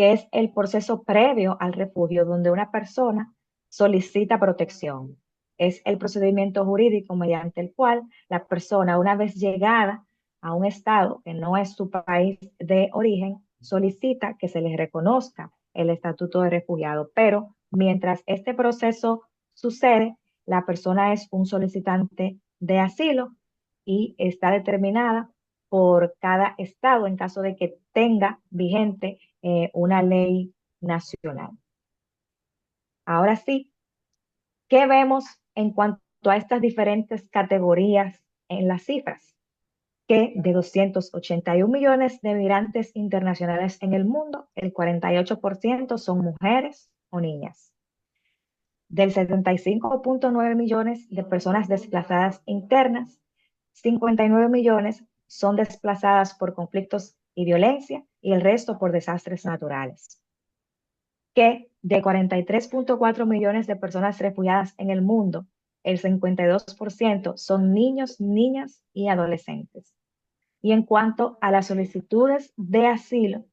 que es el proceso previo al refugio, donde una persona solicita protección. Es el procedimiento jurídico mediante el cual la persona, una vez llegada a un estado que no es su país de origen, solicita que se les reconozca el estatuto de refugiado. Pero mientras este proceso sucede, la persona es un solicitante de asilo y está determinada por cada estado en caso de que tenga vigente una ley nacional. Ahora sí, ¿qué vemos en cuanto a estas diferentes categorías en las cifras? Que de 281 millones de migrantes internacionales en el mundo, el 48% son mujeres o niñas. Del 75,9 millones de personas desplazadas internas, 59 millones son desplazadas por conflictos y violencia y el resto por desastres naturales. Que de 43,4 millones de personas refugiadas en el mundo, el 52% son niños, niñas y adolescentes. Y en cuanto a las solicitudes de asilo,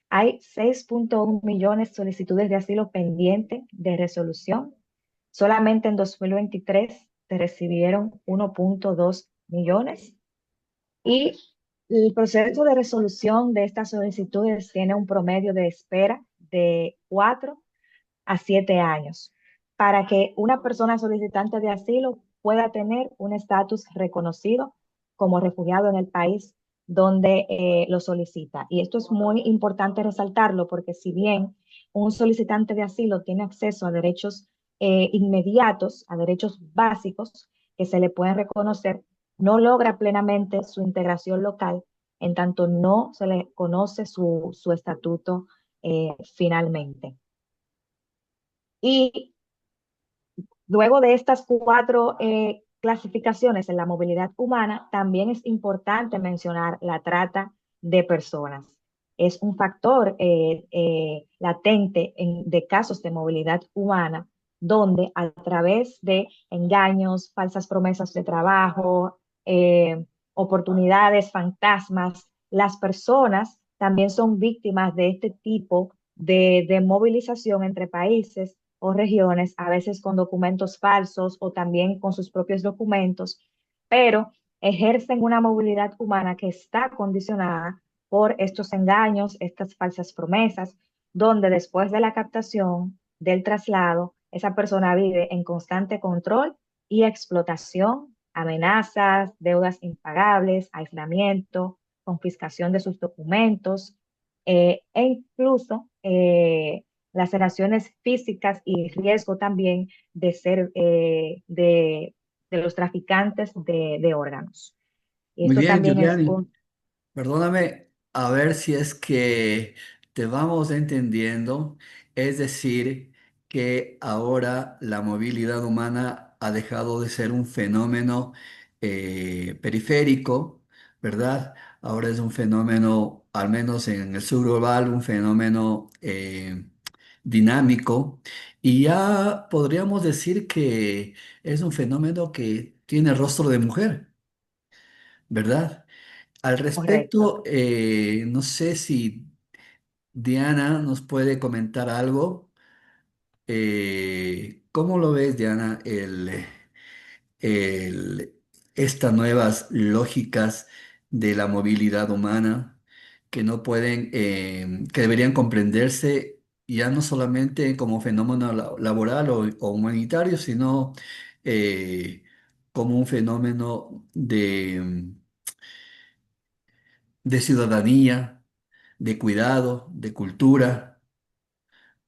hay 6,1 millones de solicitudes de asilo pendientes de resolución. Solamente en 2023 se recibieron 1,2 millones y el proceso de resolución de estas solicitudes tiene un promedio de espera de 4 a 7 años para que una persona solicitante de asilo pueda tener un estatus reconocido como refugiado en el país donde lo solicita. Y esto es muy importante resaltarlo porque si bien un solicitante de asilo tiene acceso a derechos inmediatos, a derechos básicos que se le pueden reconocer, no logra plenamente su integración local en tanto no se le conoce su estatuto finalmente. Y luego de estas cuatro clasificaciones en la movilidad humana, también es importante mencionar la trata de personas. Es un factor latente de casos de movilidad humana, donde a través de engaños, falsas promesas de trabajo, oportunidades, fantasmas, las personas también son víctimas de este tipo de movilización entre países o regiones, a veces con documentos falsos o también con sus propios documentos, pero ejercen una movilidad humana que está condicionada por estos engaños, estas falsas promesas, donde después de la captación, del traslado, esa persona vive en constante control y explotación, amenazas, deudas impagables, aislamiento, confiscación de sus documentos e incluso laceraciones físicas y riesgo también de ser de los traficantes de órganos. Y Muy esto bien, también es Julián. un, Perdóname, a ver si es que te vamos entendiendo. Es decir, que ahora la movilidad humana ha dejado de ser un fenómeno periférico, ¿verdad? Ahora es un fenómeno, al menos en el sur global, un fenómeno dinámico. Y ya podríamos decir que es un fenómeno que tiene rostro de mujer, ¿verdad? Al correcto. respecto, no sé si Diana nos puede comentar algo. ¿Cómo lo ves, Diana, el- estas nuevas lógicas de la movilidad humana que no pueden, que deberían comprenderse ya no solamente como fenómeno laboral o humanitario, sino como un fenómeno de ciudadanía, de cuidado, de cultura?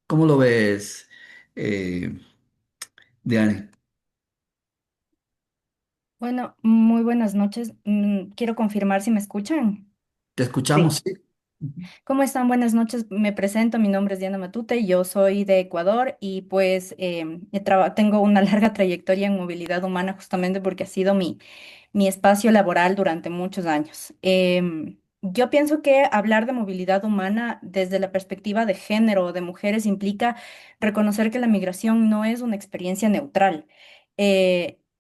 ¿Cómo lo ves, eh, Diane? Bueno, muy buenas noches. Quiero confirmar si me escuchan. ¿Te escuchamos? Sí, Sí. ¿Cómo están? Buenas noches. Me presento. Mi nombre es Diana Matute. Yo soy de Ecuador y pues tengo una larga trayectoria en movilidad humana justamente porque ha sido mi espacio laboral durante muchos años. Yo pienso que hablar de movilidad humana desde la perspectiva de género o de mujeres implica reconocer que la migración no es una experiencia neutral.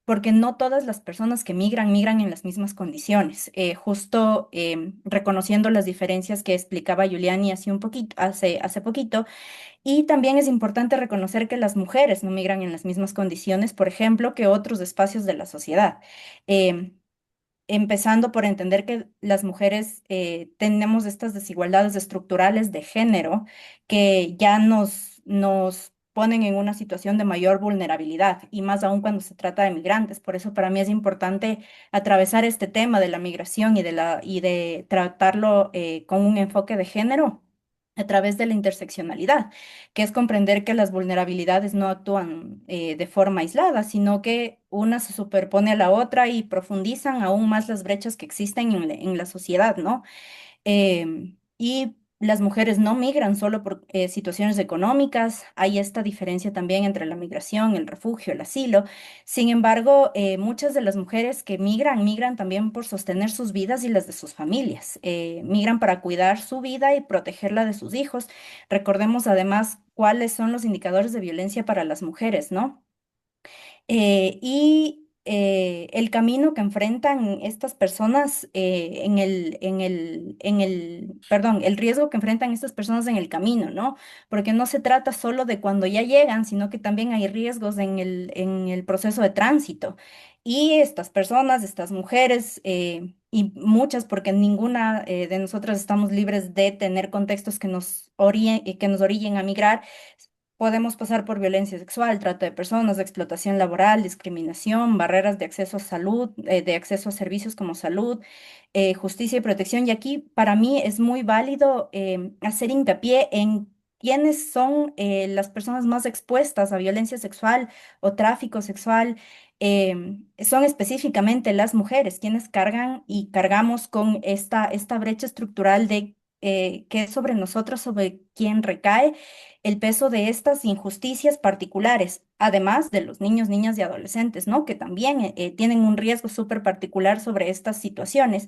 porque no todas las personas que migran migran en las mismas condiciones. Justo reconociendo las diferencias que explicaba Giuliani hace poquito, y también es importante reconocer que las mujeres no migran en las mismas condiciones, por ejemplo, que otros espacios de la sociedad. Em, Empezando por entender que las mujeres tenemos estas desigualdades estructurales de género que ya nos ponen en una situación de mayor vulnerabilidad, y más aún cuando se trata de migrantes. Por eso para mí es importante atravesar este tema de la migración y de tratarlo con un enfoque de género a través de la interseccionalidad, que es comprender que las vulnerabilidades no actúan de forma aislada, sino que una se superpone a la otra y profundizan aún más las brechas que existen en la sociedad, ¿no? Y las mujeres no migran solo por situaciones económicas. Hay esta diferencia también entre la migración, el refugio, el asilo. Sin embargo, muchas de las mujeres que migran, migran también por sostener sus vidas y las de sus familias. Migran para cuidar su vida y protegerla de sus hijos. Recordemos además cuáles son los indicadores de violencia para las mujeres, ¿no? El camino que enfrentan estas personas perdón, el riesgo que enfrentan estas personas en el camino, ¿no? Porque no se trata solo de cuando ya llegan, sino que también hay riesgos en el proceso de tránsito. Y estas personas, estas mujeres, y muchas, porque ninguna de nosotras estamos libres de tener contextos que nos orillen a migrar. Podemos pasar por violencia sexual, trata de personas, explotación laboral, discriminación, barreras de acceso a salud, de acceso a servicios como salud, justicia y protección. Y aquí para mí es muy válido hacer hincapié en quiénes son las personas más expuestas a violencia sexual o tráfico sexual. Son específicamente las mujeres quienes cargan y cargamos con esta brecha estructural de que es sobre nosotros, sobre quien recae el peso de estas injusticias particulares, además de los niños, niñas y adolescentes, ¿no? Que también tienen un riesgo súper particular sobre estas situaciones.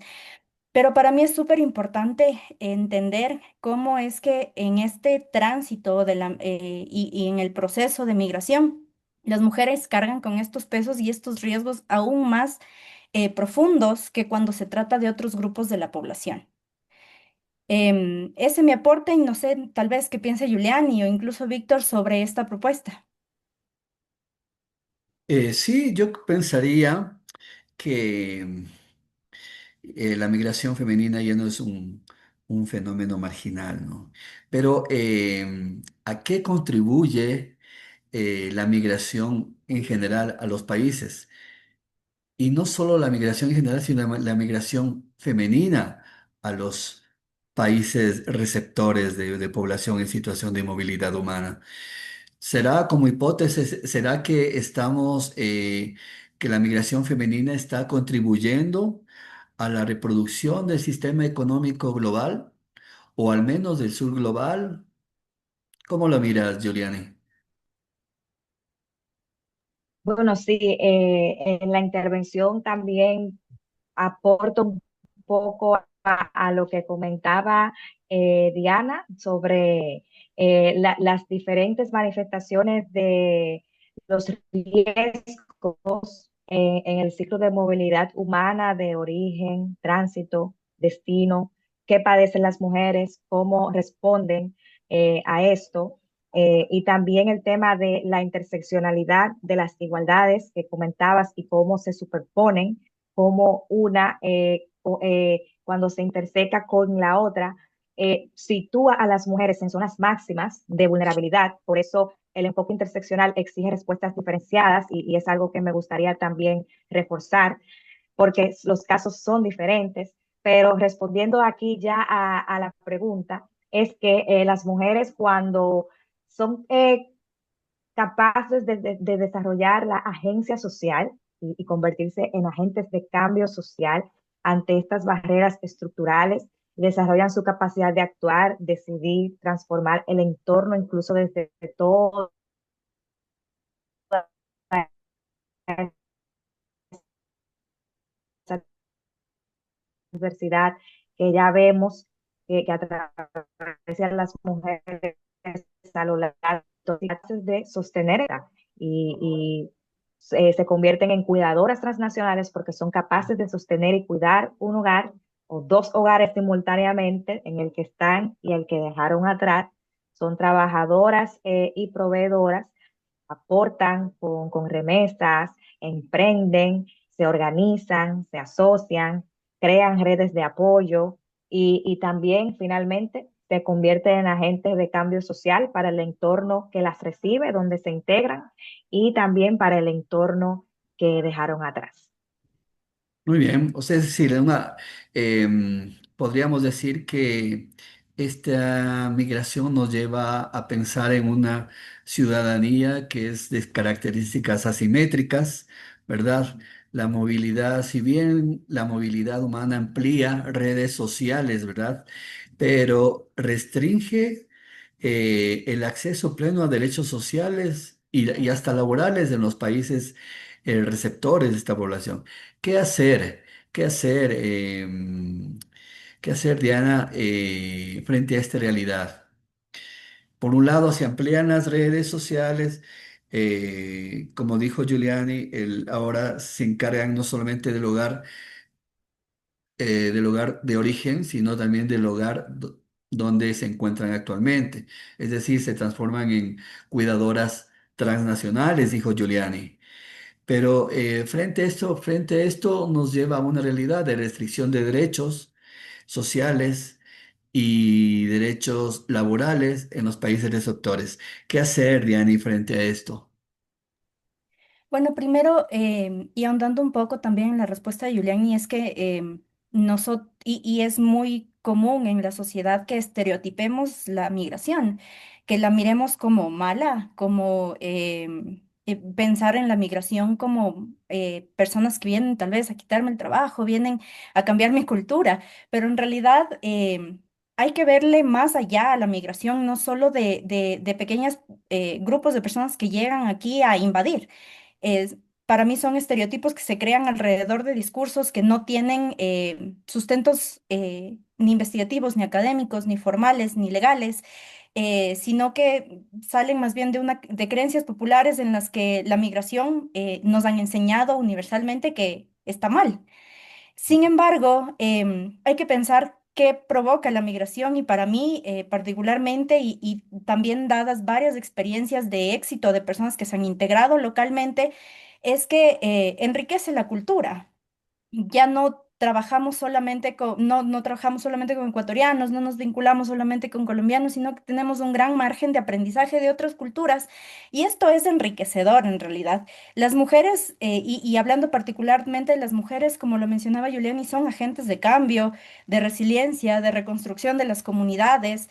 Pero para mí es súper importante entender cómo es que en este tránsito y en el proceso de migración, las mujeres cargan con estos pesos y estos riesgos aún más profundos que cuando se trata de otros grupos de la población. Ese es mi aporte y no sé, tal vez qué piense Giuliani o incluso Víctor sobre esta propuesta. Sí, yo pensaría que la migración femenina ya no es un fenómeno marginal, ¿no? Pero ¿a qué contribuye la migración en general a los países? Y no solo la migración en general, sino la migración femenina a los países receptores de población en situación de movilidad humana. ¿Será como hipótesis, será que que la migración femenina está contribuyendo a la reproducción del sistema económico global o al menos del sur global? ¿Cómo lo miras, Giuliani? Bueno, sí, en la intervención también aporto un poco a lo que comentaba Diana sobre las diferentes manifestaciones de los riesgos en el ciclo de movilidad humana de origen, tránsito, destino, qué padecen las mujeres, cómo responden a esto. Y también el tema de la interseccionalidad de las igualdades que comentabas y cómo se superponen, cómo una, cuando se interseca con la otra, sitúa a las mujeres en zonas máximas de vulnerabilidad. Por eso el enfoque interseccional exige respuestas diferenciadas y es algo que me gustaría también reforzar, porque los casos son diferentes. Pero respondiendo aquí ya a la pregunta, es que las mujeres cuando son capaces de desarrollar la agencia social y convertirse en agentes de cambio social ante estas barreras estructurales, desarrollan su capacidad de actuar, decidir, transformar el entorno, incluso desde toda esa diversidad que ya vemos que atraviesan las mujeres a lo largo de sostener y se convierten en cuidadoras transnacionales porque son capaces de sostener y cuidar un hogar o dos hogares simultáneamente en el que están y el que dejaron atrás. Son trabajadoras y proveedoras, aportan con remesas, emprenden, se organizan, se asocian, crean redes de apoyo y también finalmente se convierten en agentes de cambio social para el entorno que las recibe, donde se integran y también para el entorno que dejaron atrás. Muy bien, o sea, es decir, podríamos decir que esta migración nos lleva a pensar en una ciudadanía que es de características asimétricas, ¿verdad? La movilidad, si bien la movilidad humana amplía redes sociales, ¿verdad? Pero restringe el acceso pleno a derechos sociales y hasta laborales en los países receptores de esta población. ¿Qué hacer? ¿Qué hacer? ¿Qué hacer, Diana, frente a esta realidad? Por un lado, se amplían las redes sociales, como dijo Giuliani, ahora se encargan no solamente del hogar de origen, sino también del hogar donde se encuentran actualmente. Es decir, se transforman en cuidadoras transnacionales, dijo Giuliani. Pero frente a esto nos lleva a una realidad de restricción de derechos sociales y derechos laborales en los países receptores. ¿Qué hacer, Diani, frente a esto? Bueno, primero, y ahondando un poco también en la respuesta de Giuliani, es que y es muy común en la sociedad que estereotipemos la migración, que la miremos como mala, como pensar en la migración como personas que vienen tal vez a quitarme el trabajo, vienen a cambiar mi cultura, pero en realidad hay que verle más allá a la migración, no solo de pequeños grupos de personas que llegan aquí a invadir. Es, para mí son estereotipos que se crean alrededor de discursos que no tienen sustentos ni investigativos, ni académicos, ni formales, ni legales, sino que salen más bien de creencias populares en las que la migración nos han enseñado universalmente que está mal. Sin embargo, hay que pensar qué provoca la migración y para mí particularmente y también dadas varias experiencias de éxito de personas que se han integrado localmente, es que enriquece la cultura. Ya no trabajamos solamente no trabajamos solamente con ecuatorianos, no nos vinculamos solamente con colombianos, sino que tenemos un gran margen de aprendizaje de otras culturas y esto es enriquecedor en realidad. Las mujeres, y hablando particularmente de las mujeres, como lo mencionaba Juliani, son agentes de cambio, de resiliencia, de reconstrucción de las comunidades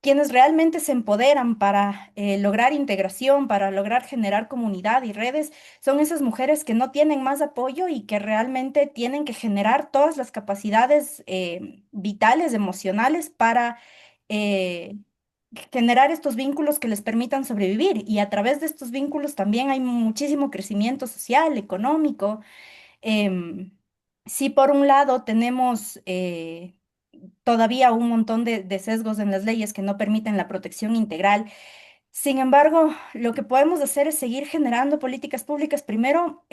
quienes realmente se empoderan para lograr integración, para lograr generar comunidad y redes, son esas mujeres que no tienen más apoyo y que realmente tienen que generar todas las capacidades vitales, emocionales para eh, generar estos vínculos que les permitan sobrevivir. Y a través de estos vínculos también hay muchísimo crecimiento social, económico. Em, sí, por un lado tenemos todavía un montón de sesgos en las leyes que no permiten la protección integral. Sin embargo, lo que podemos hacer es seguir generando políticas públicas. Primero,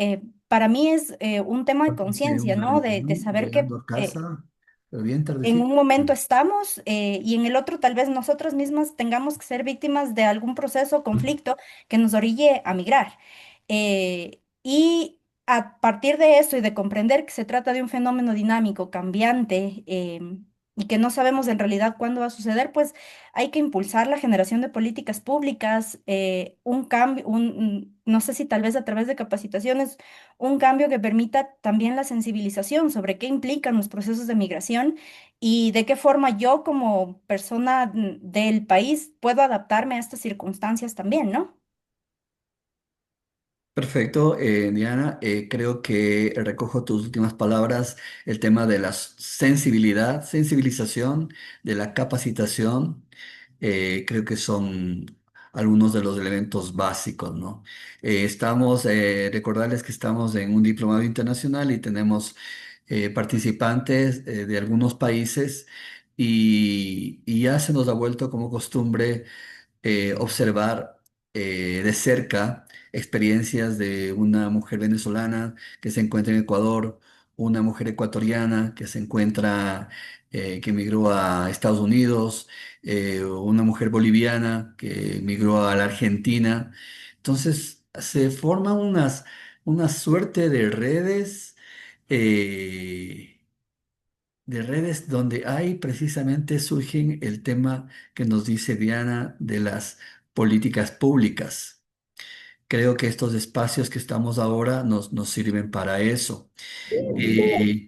para mí es un tema de Tengo conciencia, una ¿no? De reunión, saber que llegando a casa, pero bien en tardecito. un momento estamos y en el otro tal vez nosotras mismas tengamos que ser víctimas de algún proceso o conflicto que nos orille a migrar. Y a partir de eso y de comprender que se trata de un fenómeno dinámico, cambiante y que no sabemos en realidad cuándo va a suceder, pues hay que impulsar la generación de políticas públicas, un cambio, no sé si tal vez a través de capacitaciones, un cambio que permita también la sensibilización sobre qué implican los procesos de migración y de qué forma yo como persona del país puedo adaptarme a estas circunstancias también, ¿no? Perfecto, Diana. Creo que recojo tus últimas palabras, el tema de la sensibilidad, sensibilización, de la capacitación. Creo que son algunos de los elementos básicos, ¿no? Recordarles que estamos en un diplomado internacional y tenemos participantes de algunos países y ya se nos ha vuelto como costumbre observar de cerca experiencias de una mujer venezolana que se encuentra en Ecuador, una mujer ecuatoriana que se encuentra, que emigró a Estados Unidos, una mujer boliviana que emigró a la Argentina. Entonces se forman una suerte eh, de redes donde hay precisamente surgen el tema que nos dice Diana de las políticas públicas. Creo que estos espacios que estamos ahora nos sirven para eso. Y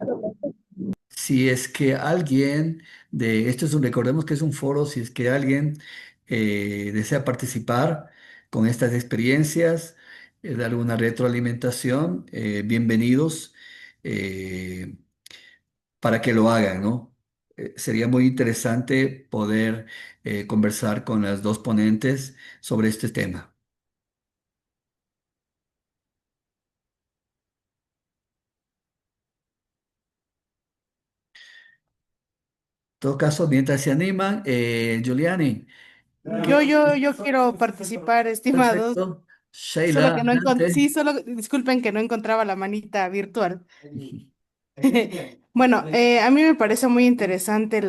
si es que alguien recordemos que es un foro, si es que alguien desea participar con estas experiencias, dar alguna retroalimentación, bienvenidos. Eh, para que lo hagan, ¿no? Sería muy interesante poder conversar con las dos ponentes sobre este tema. En todo caso, mientras se animan, Giuliani, Yo quiero participar, estimados. perfecto. Solo Sheila, que no adelante. sí, solo disculpen que no encontraba la manita virtual. Bueno, a mí me parece muy interesante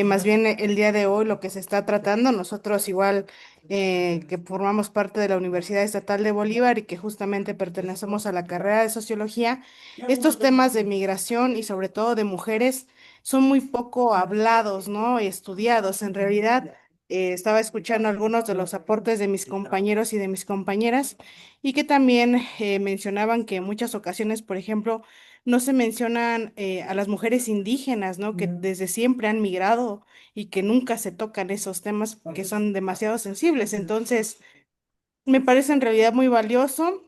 más bien el día de hoy lo que se está tratando. Nosotros igual que formamos parte de la Universidad Estatal de Bolívar y que justamente pertenecemos a la carrera de sociología, estos temas de migración y sobre todo de mujeres son muy poco hablados, ¿no? Estudiados. En realidad, estaba escuchando algunos de los aportes de mis compañeros y de mis compañeras y que también mencionaban que en muchas ocasiones, por ejemplo, no se mencionan a las mujeres indígenas, ¿no? Que desde siempre han migrado y que nunca se tocan esos temas que son demasiado sensibles. Entonces, me parece en realidad muy valioso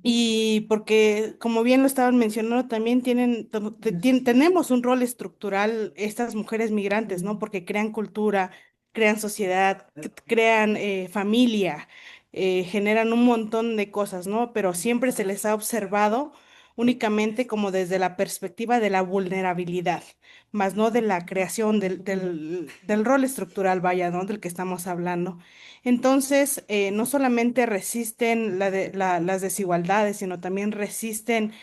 y porque, como bien lo estaban mencionando, también tenemos un rol estructural estas mujeres migrantes, ¿no? Porque crean cultura, crean sociedad, crean familia, generan un montón de cosas, ¿no? Pero siempre se les ha observado únicamente como desde la perspectiva de la vulnerabilidad, más no de la creación del rol estructural, vaya, ¿no? Del que estamos hablando. Entonces, no solamente resisten las desigualdades, sino también resisten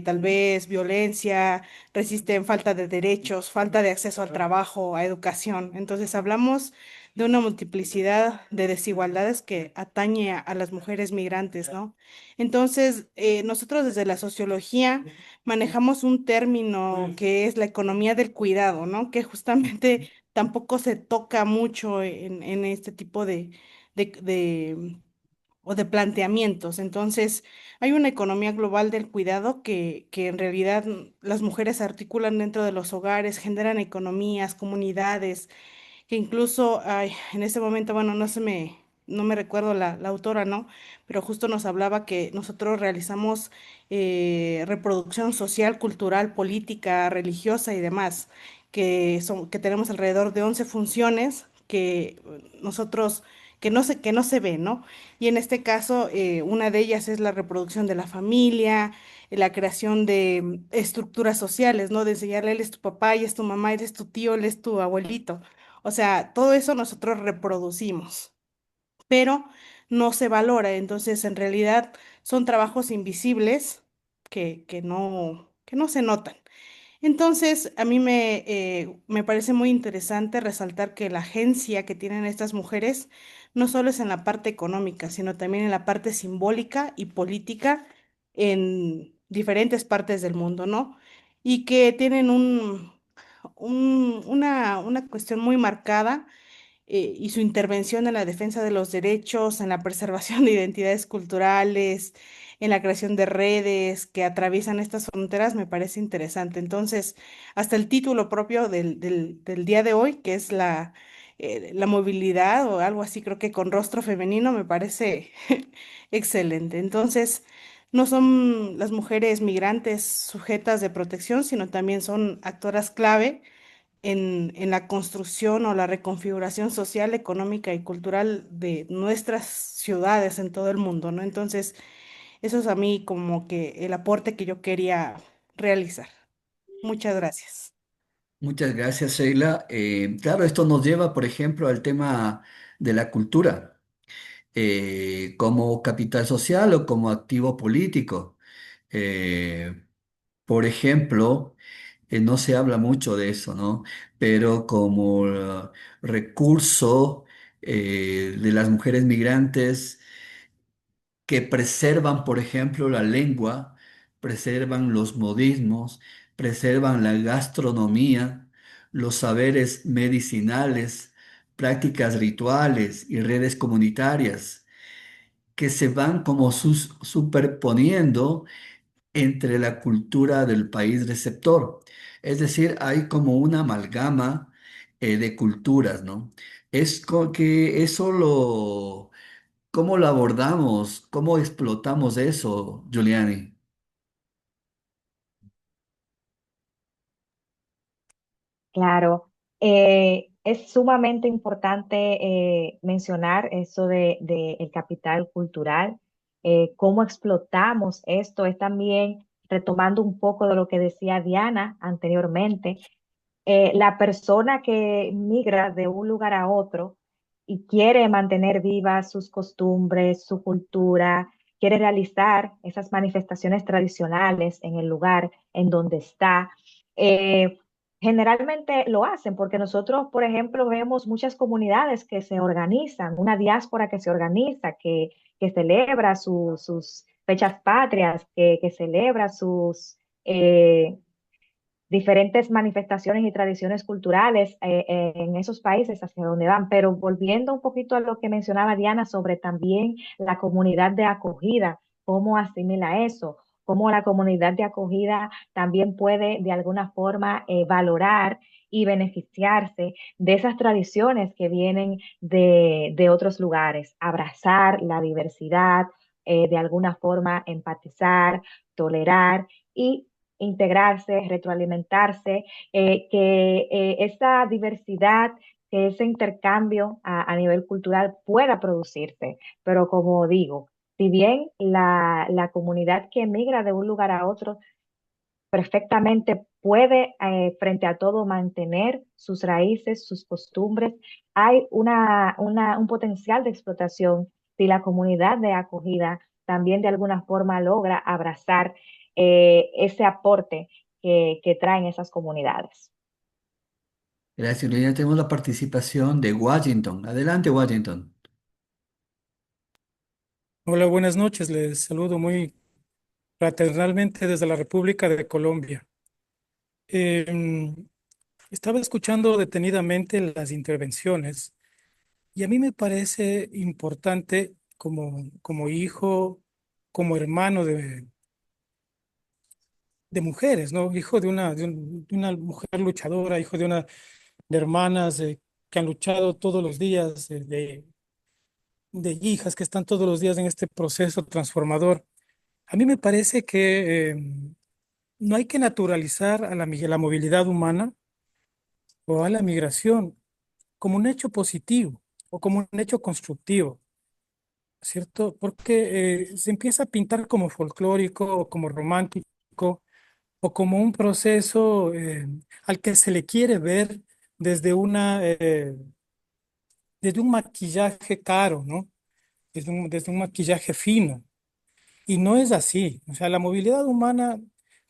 tal vez violencia, resisten falta de derechos, falta de acceso al trabajo, a educación. Entonces, hablamos de una multiplicidad de desigualdades que atañe a las mujeres migrantes, ¿no? Entonces, nosotros desde la sociología manejamos un término que es la economía del cuidado, ¿no? Que justamente tampoco se toca mucho en este tipo de, de- o de planteamientos. Entonces, hay una economía global del cuidado que en realidad las mujeres articulan dentro de los hogares, generan economías, comunidades, que incluso ay, en ese momento, bueno, no me recuerdo la autora, ¿no? Pero justo nos hablaba que nosotros realizamos reproducción social, cultural, política, religiosa y demás, que tenemos alrededor de 11 funciones que nosotros, que no se ven, ¿no? Y en este caso, una de ellas es la reproducción de la familia, la creación de estructuras sociales, ¿no? De enseñarle, él es tu papá, y es tu mamá, él es tu tío, él es tu abuelito. O sea, todo eso nosotros reproducimos, pero no se valora. Entonces, en realidad son trabajos invisibles que no se notan. Entonces, a mí me parece muy interesante resaltar que la agencia que tienen estas mujeres no solo es en la parte económica, sino también en la parte simbólica y política en diferentes partes del mundo, ¿no? Y que tienen una cuestión muy marcada y su intervención en la defensa de los derechos, en la preservación de identidades culturales, en la creación de redes que atraviesan estas fronteras, me parece interesante. Entonces, hasta el título propio del día de hoy, que es la movilidad o algo así, creo que con rostro femenino, me parece excelente. Entonces, no son las mujeres migrantes sujetas de protección, sino también son actoras clave en la construcción o la reconfiguración social, económica y cultural de nuestras ciudades en todo el mundo, ¿no? Entonces, eso es a mí como que el aporte que yo quería realizar. Muchas gracias. Muchas gracias, Sheila. Claro, esto nos lleva, por ejemplo, al tema de la cultura. como capital social o como activo político. Eh, por ejemplo, no se habla mucho de eso, ¿no? Pero como recurso de las mujeres migrantes que preservan, por ejemplo, la lengua, preservan los modismos, preservan la gastronomía, los saberes medicinales, prácticas rituales y redes comunitarias que se van como superponiendo entre la cultura del país receptor. Es decir, hay como una amalgama de culturas, ¿no? Que eso ¿cómo lo abordamos? ¿Cómo explotamos eso, Giuliani? Claro, es sumamente importante mencionar eso de el capital cultural, cómo explotamos esto, es también retomando un poco de lo que decía Diana anteriormente, la persona que migra de un lugar a otro y quiere mantener vivas sus costumbres, su cultura, quiere realizar esas manifestaciones tradicionales en el lugar en donde está. eh, Generalmente lo hacen porque nosotros, por ejemplo, vemos muchas comunidades que se organizan, una diáspora que se organiza, que celebra sus fechas patrias, que celebra sus... diferentes manifestaciones y tradiciones culturales en esos países hacia donde van. Pero volviendo un poquito a lo que mencionaba Diana sobre también la comunidad de acogida, cómo asimila eso, cómo la comunidad de acogida también puede de alguna forma valorar y beneficiarse de esas tradiciones que vienen de otros lugares, abrazar la diversidad, de alguna forma empatizar, tolerar y integrarse, retroalimentarse, que esa diversidad, que ese intercambio a nivel cultural pueda producirse. Pero como digo, si bien la comunidad que emigra de un lugar a otro perfectamente puede, frente a todo, mantener sus raíces, sus costumbres, hay un potencial de explotación si la comunidad de acogida también de alguna forma logra abrazar ese aporte que traen esas comunidades. Gracias, Giuliani. Tenemos la participación de Washington. Adelante, Washington. Hola, buenas noches. Les saludo muy fraternalmente desde la República de Colombia. Em, Estaba escuchando detenidamente las intervenciones y a mí me parece importante como hijo, como hermano de mujeres, ¿no? Hijo de una mujer luchadora, hijo de hermanas que han luchado todos los días, de hijas que están todos los días en este proceso transformador. A mí me parece que no hay que naturalizar a la movilidad humana o a la migración como un hecho positivo o como un hecho constructivo, ¿cierto? Porque se empieza a pintar como folclórico o como romántico o como un proceso al que se le quiere ver desde desde un maquillaje caro, ¿no? Desde un maquillaje fino. Y no es así. O sea, la movilidad humana,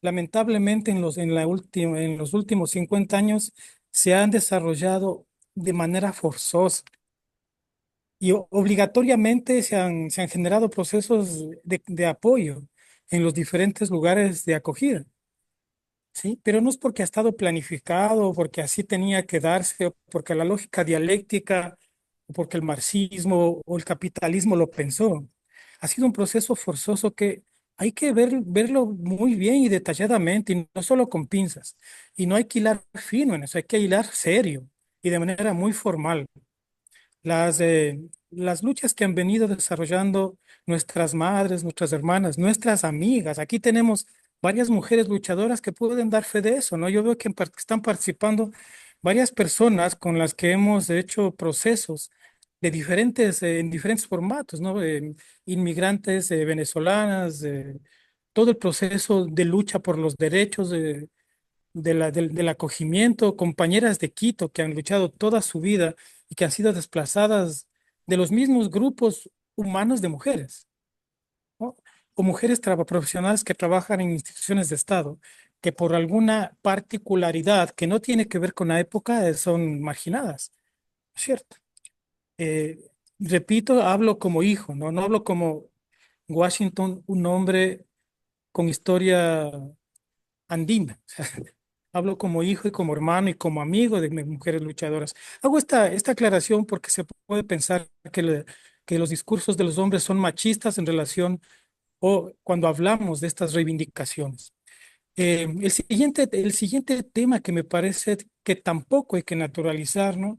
lamentablemente, en los últimos 50 años se han desarrollado de manera forzosa y obligatoriamente se han generado procesos de apoyo en los diferentes lugares de acogida, ¿sí? Pero no es porque ha estado planificado, o porque así tenía que darse, o porque la lógica dialéctica, o porque el marxismo o el capitalismo lo pensó. Ha sido un proceso forzoso que hay que verlo muy bien y detalladamente, y no solo con pinzas. Y no hay que hilar fino en eso, hay que hilar serio y de manera muy formal. Las luchas que han venido desarrollando nuestras madres, nuestras hermanas, nuestras amigas. Aquí tenemos varias mujeres luchadoras que pueden dar fe de eso, ¿no? Yo veo que están participando varias personas con las que hemos hecho procesos en diferentes formatos, ¿no? Inmigrantes venezolanas, todo el proceso de lucha por los derechos del acogimiento, compañeras de Quito que han luchado toda su vida y que han sido desplazadas de los mismos grupos humanos de mujeres, ¿no? O mujeres profesionales que trabajan en instituciones de Estado, que por alguna particularidad que no tiene que ver con la época son marginadas, ¿cierto? Eh, Repito, hablo como hijo, ¿no? No hablo como Washington, un hombre con historia andina. Hablo como hijo y como hermano y como amigo de mujeres luchadoras. Hago esta aclaración porque se puede pensar que los discursos de los hombres son machistas en relación o cuando hablamos de estas reivindicaciones. El siguiente tema que me parece que tampoco hay que naturalizar, ¿no?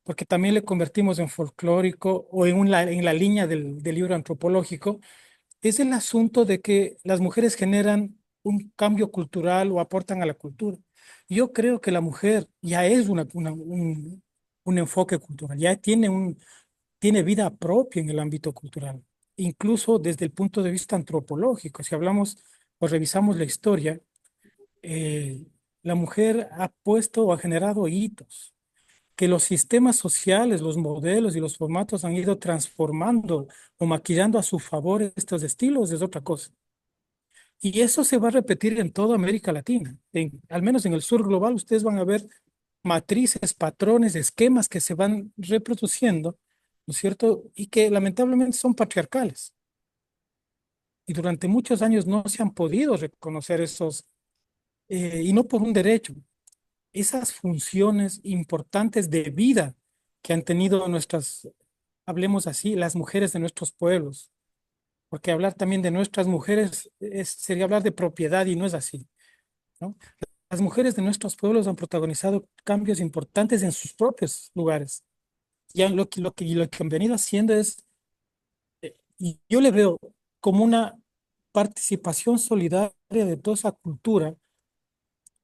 Porque también le convertimos en folclórico o en la línea del libro antropológico, es el asunto de que las mujeres generan un cambio cultural o aportan a la cultura. Yo creo que la mujer ya es un enfoque cultural, ya tiene vida propia en el ámbito cultural, incluso desde el punto de vista antropológico. Si hablamos o revisamos la historia, eh, la mujer ha puesto o ha generado hitos que los sistemas sociales, los modelos y los formatos han ido transformando o maquillando a su favor estos estilos, es otra cosa. Y eso se va a repetir en toda América Latina. Al menos en el sur global, ustedes van a ver matrices, patrones, esquemas que se van reproduciendo, ¿no es cierto? Y que lamentablemente son patriarcales. Y durante muchos años no se han podido reconocer y no por un derecho, esas funciones importantes de vida que han tenido hablemos así, las mujeres de nuestros pueblos, porque hablar también de nuestras mujeres sería hablar de propiedad y no es así, ¿no? Las mujeres de nuestros pueblos han protagonizado cambios importantes en sus propios lugares. Ya lo que han venido haciendo y yo le veo como una participación solidaria de toda esa cultura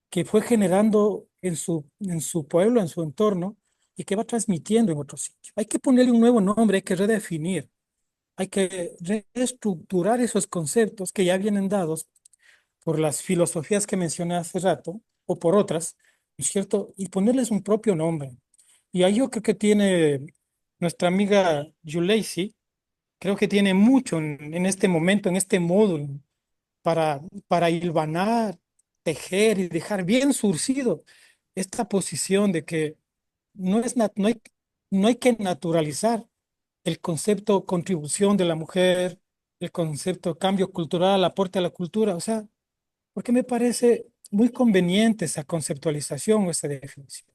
que fue generando en su pueblo, en su entorno, y que va transmitiendo en otros sitios. Hay que ponerle un nuevo nombre, hay que redefinir, hay que reestructurar esos conceptos que ya vienen dados por las filosofías que mencioné hace rato, o por otras, ¿no es cierto? Y ponerles un propio nombre. Y ahí yo creo que tiene nuestra amiga Yuleisi, creo que tiene mucho en este momento, en este módulo, para hilvanar, tejer y dejar bien surcido esta posición de que no hay que naturalizar el concepto contribución de la mujer, el concepto cambio cultural, aporte a la cultura, o sea, porque me parece muy conveniente esa conceptualización o esa definición.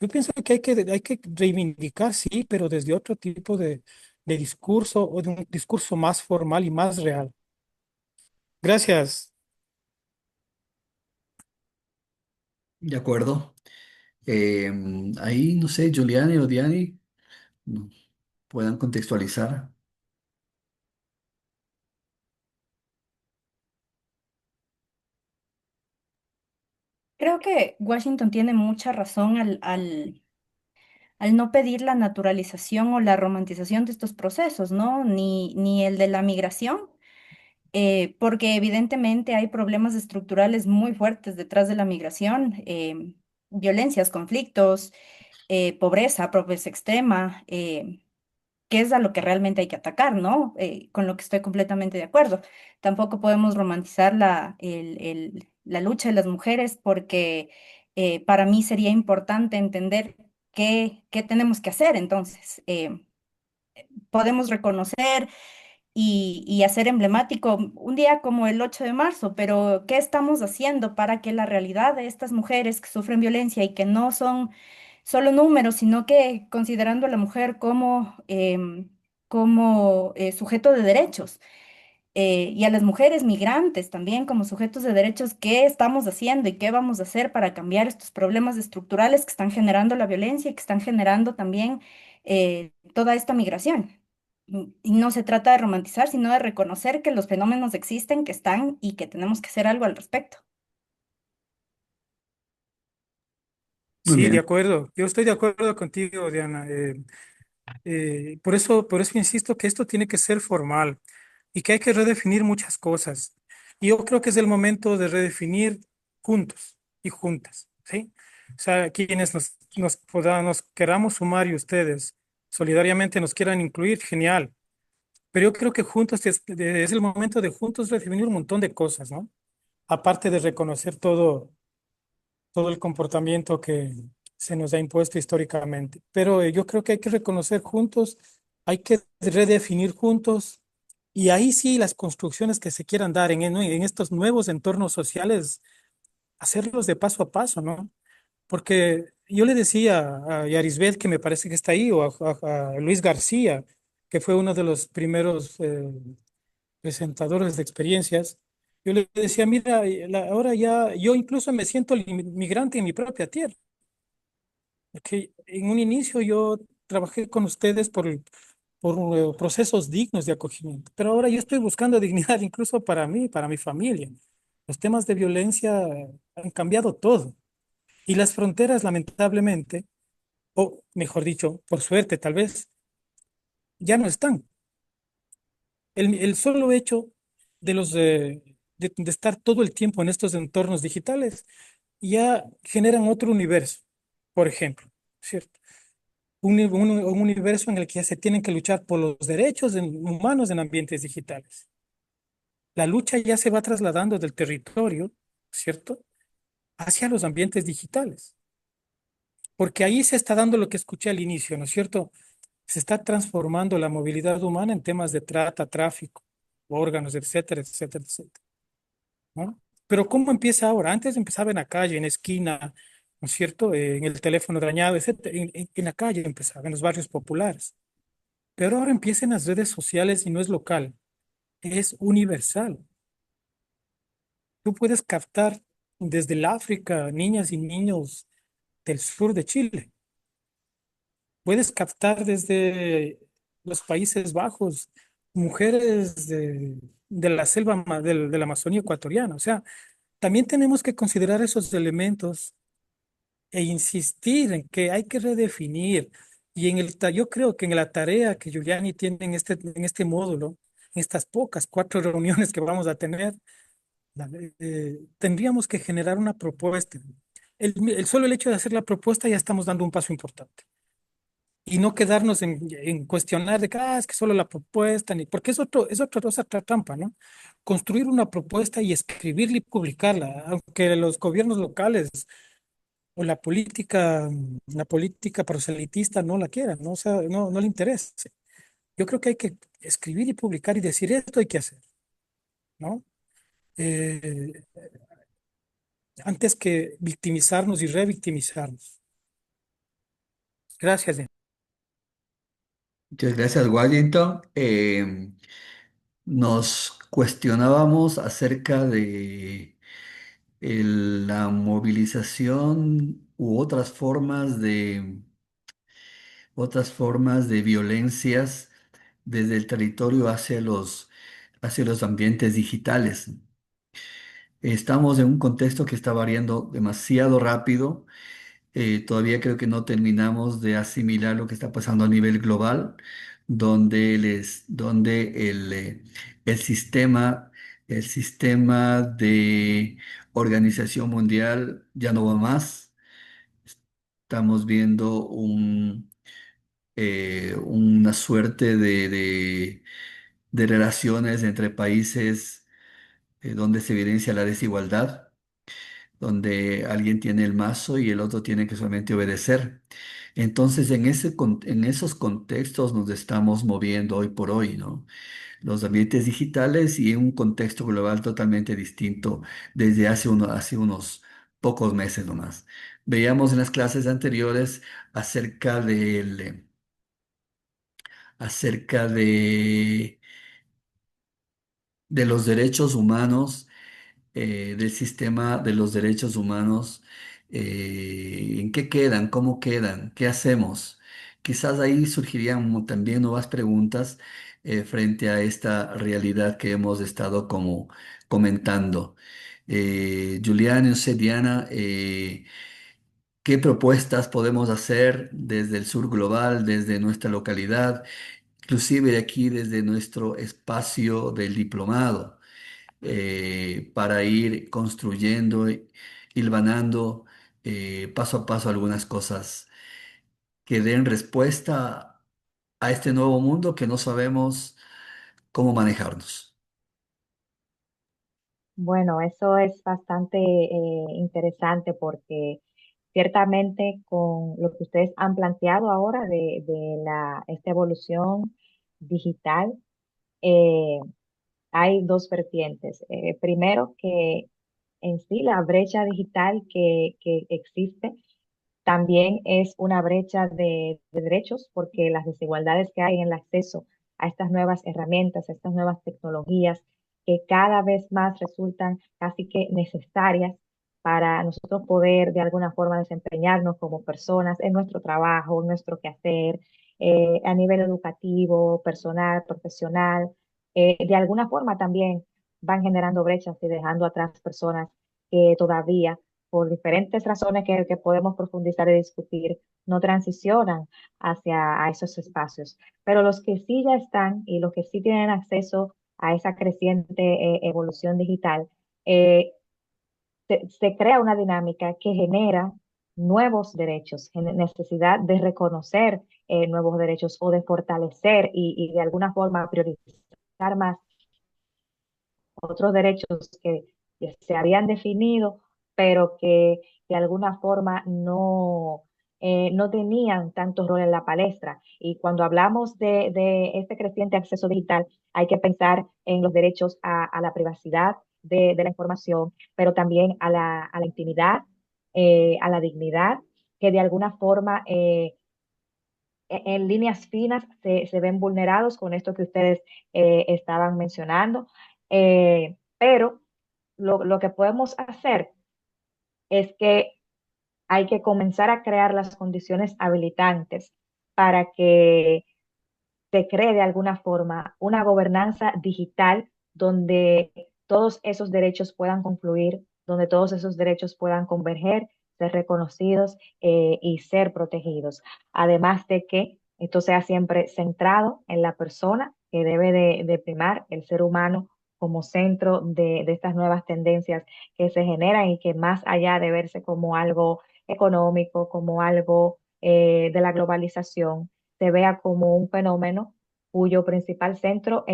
Yo pienso que hay que reivindicar, sí, pero desde otro tipo de discurso o de un discurso más formal y más real. Gracias. De acuerdo. Ahí, no sé, Giuliani o Diani no, puedan contextualizar. Creo que Washington tiene mucha razón al no pedir la naturalización o la romantización de estos procesos, ¿no? Ni el de la migración, porque evidentemente hay problemas estructurales muy fuertes detrás de la migración, violencias, conflictos, pobreza, pobreza extrema, que es a lo que realmente hay que atacar, ¿no? Con lo que estoy completamente de acuerdo. Tampoco podemos romantizar la lucha de las mujeres porque para mí sería importante entender qué tenemos que hacer. Entonces, podemos reconocer y hacer emblemático un día como el 8 de marzo, pero ¿qué estamos haciendo para que la realidad de estas mujeres que sufren violencia y que no son solo números, sino que considerando a la mujer como sujeto de derechos y a las mujeres migrantes también como sujetos de derechos, qué estamos haciendo y qué vamos a hacer para cambiar estos problemas estructurales que están generando la violencia y que están generando también toda esta migración? Y no se trata de romantizar, sino de reconocer que los fenómenos existen, que están y que tenemos que hacer algo al respecto. Muy Sí, de bien. acuerdo. Yo estoy de acuerdo contigo, Diana. Por eso insisto que esto tiene que ser formal y que hay que redefinir muchas cosas. Y yo creo que es el momento de redefinir juntos y juntas, ¿sí? O sea, quienes nos queramos sumar y ustedes solidariamente nos quieran incluir, genial. Pero yo creo que juntos es el momento de juntos definir un montón de cosas, ¿no? Aparte de reconocer todo el comportamiento que se nos ha impuesto históricamente. Pero yo creo que hay que reconocer juntos, hay que redefinir juntos, y ahí sí las construcciones que se quieran dar en estos nuevos entornos sociales, hacerlos de paso a paso, ¿no? Porque yo le decía a Yarisbeth, que me parece que está ahí, o a Luis García, que fue uno de los primeros presentadores de experiencias, yo le decía, mira, ahora ya, yo incluso me siento migrante en mi propia tierra, porque en un inicio yo trabajé con ustedes por procesos dignos de acogimiento, pero ahora yo estoy buscando dignidad incluso para mí, para mi familia. Los temas de violencia han cambiado todo, y las fronteras, lamentablemente, o mejor dicho, por suerte tal vez, ya no están. El solo hecho de estar todo el tiempo en estos entornos digitales ya generan otro universo, por ejemplo, ¿cierto? Un universo en el que ya se tienen que luchar por los derechos humanos en ambientes digitales. La lucha ya se va trasladando del territorio, ¿cierto?, hacia los ambientes digitales, porque ahí se está dando lo que escuché al inicio, ¿no es cierto? Se está transformando la movilidad humana en temas de trata, tráfico, órganos, etcétera, etcétera, etcétera, ¿no? Pero ¿cómo empieza ahora? Antes empezaba en la calle, en esquina, ¿no es cierto? En el teléfono dañado, etcétera. En la calle empezaba, en los barrios populares. Pero ahora empieza en las redes sociales y no es local, es universal. Tú puedes captar desde el África niñas y niños del sur de Chile. Puedes captar desde los Países Bajos mujeres de la selva, de la Amazonía ecuatoriana. O sea, también tenemos que considerar esos elementos e insistir en que hay que redefinir. Y yo creo que en la tarea que Giuliani tiene en este módulo, en estas pocas 4 reuniones que vamos a tener, tendríamos que generar una propuesta. El solo el hecho de hacer la propuesta ya estamos dando un paso importante. Y no quedarnos en cuestionar de que, es que solo la propuesta, porque es otra trampa, ¿no? Construir una propuesta y escribirla y publicarla, aunque los gobiernos locales o la política proselitista no la quiera, ¿no? O sea, no le interesa. Yo creo que hay que escribir y publicar y decir esto hay que hacer, ¿no? Eh, Antes que victimizarnos y revictimizarnos. Gracias. Muchas gracias, Washington. Nos cuestionábamos acerca de la movilización u otras formas de violencias desde el territorio hacia los ambientes digitales. Estamos en un contexto que está variando demasiado rápido. Todavía creo que no terminamos de asimilar lo que está pasando a nivel global, donde el sistema de organización mundial ya no va más. Estamos viendo una suerte de relaciones entre países donde se evidencia la desigualdad, donde alguien tiene el mazo y el otro tiene que solamente obedecer. Entonces, en esos contextos nos estamos moviendo hoy por hoy, ¿no? Los ambientes digitales y en un contexto global totalmente distinto desde hace unos pocos meses nomás. Veíamos en las clases anteriores acerca acerca de los derechos humanos, del sistema de los derechos humanos. ¿En qué quedan? ¿Cómo quedan? ¿Qué hacemos? Quizás ahí surgirían también nuevas preguntas frente a esta realidad que hemos estado como comentando. Julián, no sé, Diana, ¿qué propuestas podemos hacer desde el sur global, desde nuestra localidad, inclusive de aquí, desde nuestro espacio del diplomado? Para ir construyendo, hilvanando paso a paso algunas cosas que den respuesta a este nuevo mundo que no sabemos cómo manejarnos. Bueno, eso es bastante interesante porque ciertamente con lo que ustedes han planteado ahora de esta evolución digital, eh, hay dos vertientes. Primero, que en sí la brecha digital que existe también es una brecha de derechos porque las desigualdades que hay en el acceso a estas nuevas herramientas, a estas nuevas tecnologías, que cada vez más resultan casi que necesarias para nosotros poder de alguna forma desempeñarnos como personas en nuestro trabajo, en nuestro quehacer, a nivel educativo, personal, profesional. De alguna forma también van generando brechas y dejando atrás personas que todavía por diferentes razones que podemos profundizar y discutir, no transicionan hacia a esos espacios. Pero los que sí ya están y los que sí tienen acceso a esa creciente evolución digital, eh, se crea una dinámica que genera nuevos derechos, necesidad de reconocer nuevos derechos o de fortalecer y de alguna forma priorizar más otros derechos que se habían definido, pero que de alguna forma no tenían tanto rol en la palestra. Y cuando hablamos de este creciente acceso digital, hay que pensar en los derechos a la privacidad de la información, pero también a la intimidad, a la dignidad, que de alguna forma en líneas finas se ven vulnerados con esto que ustedes estaban mencionando. Pero lo que podemos hacer es que hay que comenzar a crear las condiciones habilitantes para que se cree de alguna forma una gobernanza digital donde todos esos derechos puedan confluir, donde todos esos derechos puedan converger, ser reconocidos y ser protegidos. Además de que esto sea siempre centrado en la persona que debe de primar el ser humano como centro de estas nuevas tendencias que se generan y que más allá de verse como algo económico, como algo de la globalización, se vea como un fenómeno cuyo principal centro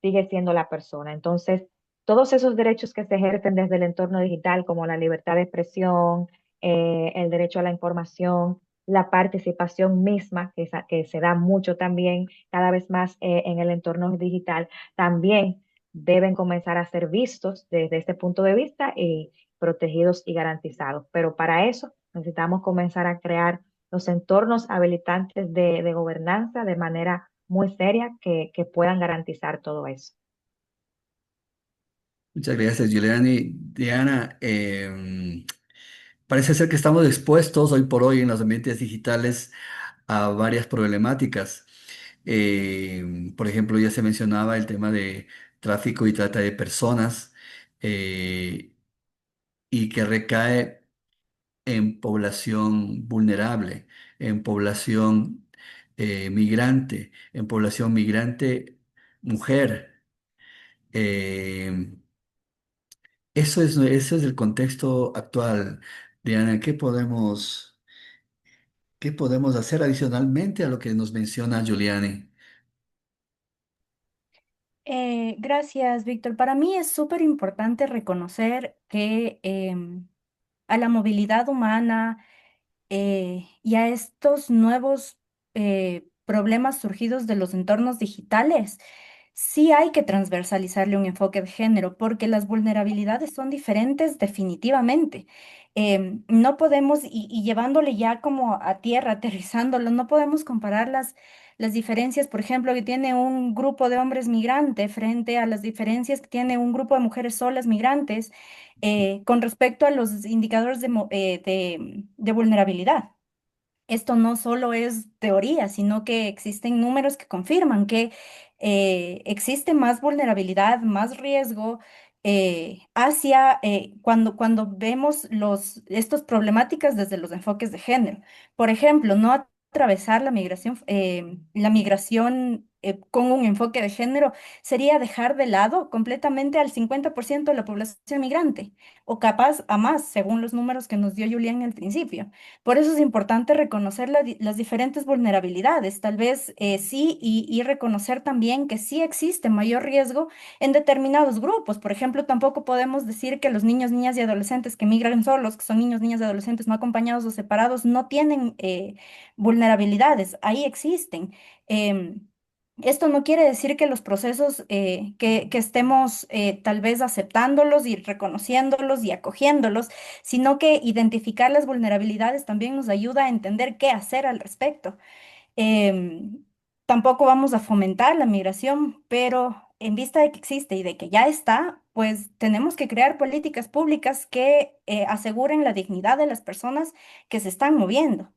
sigue siendo la persona. Entonces, todos esos derechos que se ejercen desde el entorno digital, como la libertad de expresión, el derecho a la información, la participación misma, que se da mucho también cada vez más en el entorno digital, también deben comenzar a ser vistos desde este punto de vista y protegidos y garantizados. Pero para eso necesitamos comenzar a crear los entornos habilitantes de gobernanza de manera muy seria que puedan garantizar todo eso. Muchas gracias, Giuliani. Diana, parece ser que estamos expuestos hoy por hoy en los ambientes digitales a varias problemáticas. Por ejemplo, ya se mencionaba el tema de tráfico y trata de personas eh, y que recae en población vulnerable, en población migrante mujer. Eh, eso es el contexto actual. Diana, qué podemos hacer adicionalmente a lo que nos menciona Giuliani? Gracias, Víctor. Para mí es súper importante reconocer que a la movilidad humana y a estos nuevos problemas surgidos de los entornos digitales, sí hay que transversalizarle un enfoque de género porque las vulnerabilidades son diferentes definitivamente. No podemos, y llevándole ya como a tierra, aterrizándolo, no podemos comparar las diferencias, por ejemplo, que tiene un grupo de hombres migrantes frente a las diferencias que tiene un grupo de mujeres solas migrantes con respecto a los indicadores de vulnerabilidad. Esto no solo es teoría, sino que existen números que confirman que existe más vulnerabilidad, más riesgo cuando vemos estas problemáticas desde los enfoques de género. Por ejemplo, no atravesar la migración con un enfoque de género sería dejar de lado completamente al 50% de la población migrante, o capaz a más, según los números que nos dio Julián al principio. Por eso es importante reconocer las diferentes vulnerabilidades, tal vez sí, y reconocer también que sí existe mayor riesgo en determinados grupos. Por ejemplo, tampoco podemos decir que los niños, niñas y adolescentes que migran solos, que son niños, niñas y adolescentes no acompañados o separados, no tienen vulnerabilidades. Ahí existen. Em, Esto no quiere decir que los procesos que estemos tal vez aceptándolos y reconociéndolos y acogiéndolos, sino que identificar las vulnerabilidades también nos ayuda a entender qué hacer al respecto. Em, Tampoco vamos a fomentar la migración, pero en vista de que existe y de que ya está, pues tenemos que crear políticas públicas que aseguren la dignidad de las personas que se están moviendo.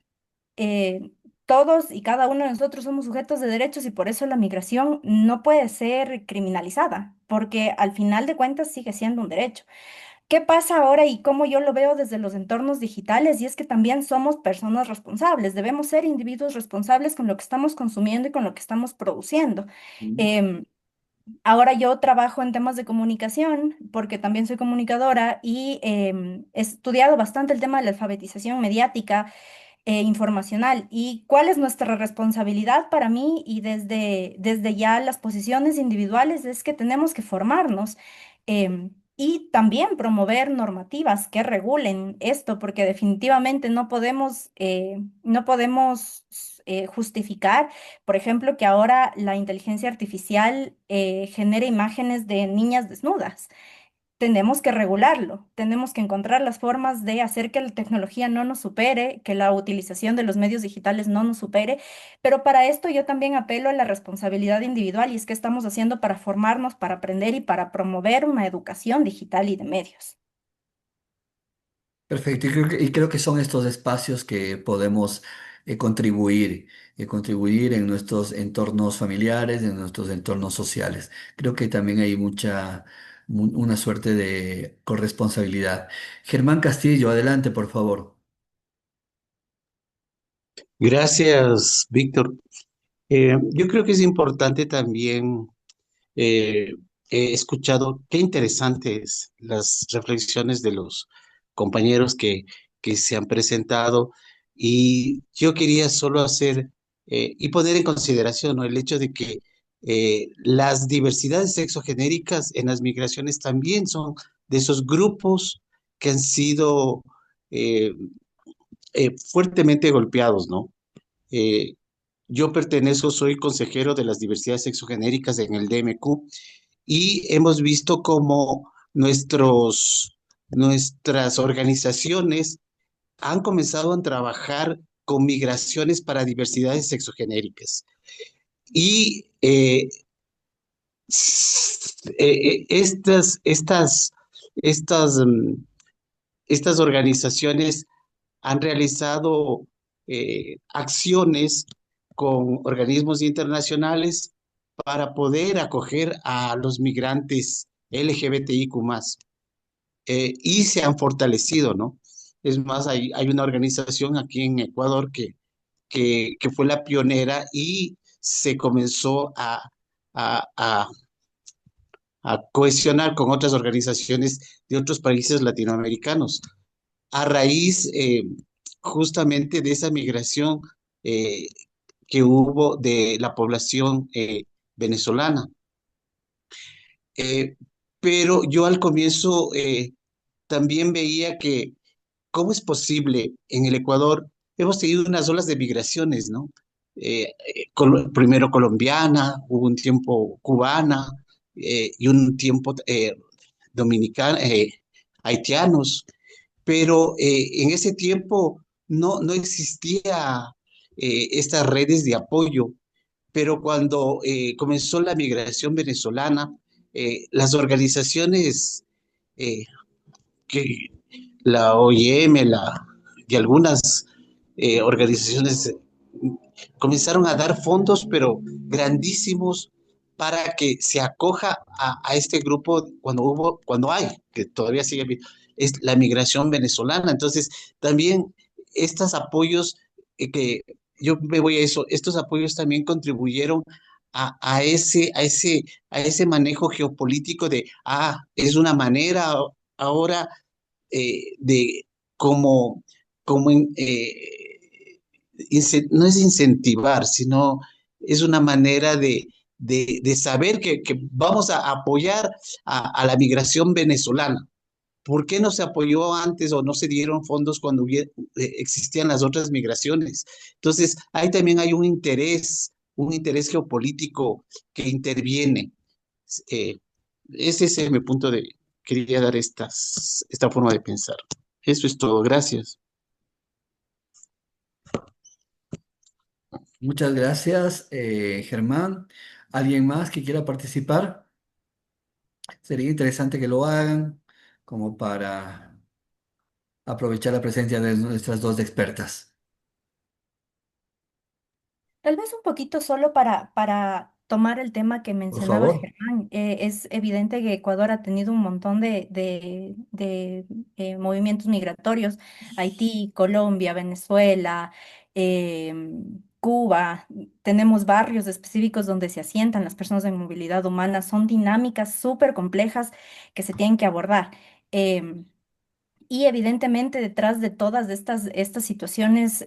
eh, Todos y cada uno de nosotros somos sujetos de derechos y por eso la migración no puede ser criminalizada, porque al final de cuentas sigue siendo un derecho. ¿Qué pasa ahora y cómo yo lo veo desde los entornos digitales? Y es que también somos personas responsables, debemos ser individuos responsables con lo que estamos consumiendo y con lo que estamos produciendo. Mm. Em, Ahora yo trabajo en temas de comunicación porque también soy comunicadora y he estudiado bastante el tema de la alfabetización mediática informacional y cuál es nuestra responsabilidad para mí y desde ya las posiciones individuales es que tenemos que formarnos y también promover normativas que regulen esto, porque definitivamente no podemos justificar, por ejemplo, que ahora la inteligencia artificial genere imágenes de niñas desnudas. Tenemos que regularlo, tenemos que encontrar las formas de hacer que la tecnología no nos supere, que la utilización de los medios digitales no nos supere, pero para esto yo también apelo a la responsabilidad individual y es que estamos haciendo para formarnos, para aprender y para promover una educación digital y de medios. Perfecto, y creo que son estos espacios que podemos contribuir en nuestros entornos familiares, en nuestros entornos sociales. Creo que también hay una suerte de corresponsabilidad. Germán Castillo, adelante, por favor. Gracias, Víctor. Yo creo que es importante también, he escuchado qué interesantes las reflexiones de los compañeros que se han presentado y yo quería solo hacer y poner en consideración, ¿no?, el hecho de que las diversidades sexogenéricas en las migraciones también son de esos grupos que han sido eh, fuertemente golpeados, ¿no? Eh, yo pertenezco, soy consejero de las diversidades sexogenéricas en el DMQ y hemos visto cómo nuestras organizaciones han comenzado a trabajar con migraciones para diversidades sexogenéricas. Y estas, estas organizaciones han realizado acciones con organismos internacionales para poder acoger a los migrantes LGBTIQ+, y se han fortalecido, ¿no? Es más, hay una organización aquí en Ecuador que fue la pionera y se comenzó a, a- a cohesionar con otras organizaciones de otros países latinoamericanos a raíz justamente de esa migración eh, que hubo de la población venezolana. Eh, pero yo al comienzo también veía que cómo es posible en el Ecuador, hemos tenido unas olas de migraciones, ¿no? Primero colombiana, hubo un tiempo cubana y un tiempo dominicana, haitianos, pero en ese tiempo no existía estas redes de apoyo, pero cuando comenzó la migración venezolana, las organizaciones eh, que la OIM y algunas organizaciones comenzaron a dar fondos, pero grandísimos, para que se acoja a este grupo cuando hay, que todavía sigue, es la migración venezolana. Entonces, también estos apoyos, que yo me voy a eso, estos apoyos también contribuyeron a ese manejo geopolítico de, es una manera ahora de como, no es incentivar, sino es una manera de saber que vamos a apoyar a la migración venezolana. ¿Por qué no se apoyó antes o no se dieron fondos cuando existían las otras migraciones? Entonces, ahí también hay un interés geopolítico que interviene. Eh, Ese es mi punto de, quería dar esta forma de pensar. Eso es todo, gracias. Muchas gracias, Germán. ¿Alguien más que quiera participar? Sería interesante que lo hagan como para aprovechar la presencia de nuestras dos expertas. Tal vez un poquito solo para tomar el tema que Por mencionaba favor. Germán. Es evidente que Ecuador ha tenido un montón movimientos migratorios. Haití, Colombia, Venezuela, Cuba. Tenemos barrios específicos donde se asientan las personas en movilidad humana. Son dinámicas súper complejas que se tienen que abordar. Em, y evidentemente detrás de todas estas situaciones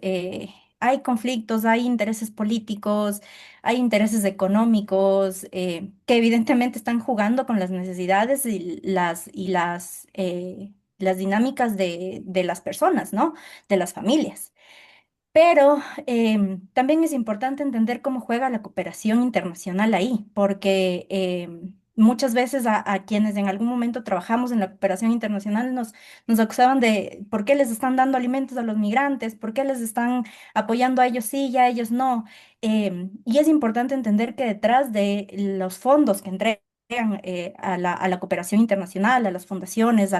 hay conflictos, hay intereses políticos, hay intereses económicos que evidentemente están jugando con las necesidades y las dinámicas de las personas, ¿no? De las familias. Pero también es importante entender cómo juega la cooperación internacional ahí, porque muchas veces a quienes en algún momento trabajamos en la cooperación internacional nos acusaban de por qué les están dando alimentos a los migrantes, por qué les están apoyando a ellos sí y a ellos no. Y es importante entender que detrás de los fondos que entregan a la cooperación internacional, a las fundaciones,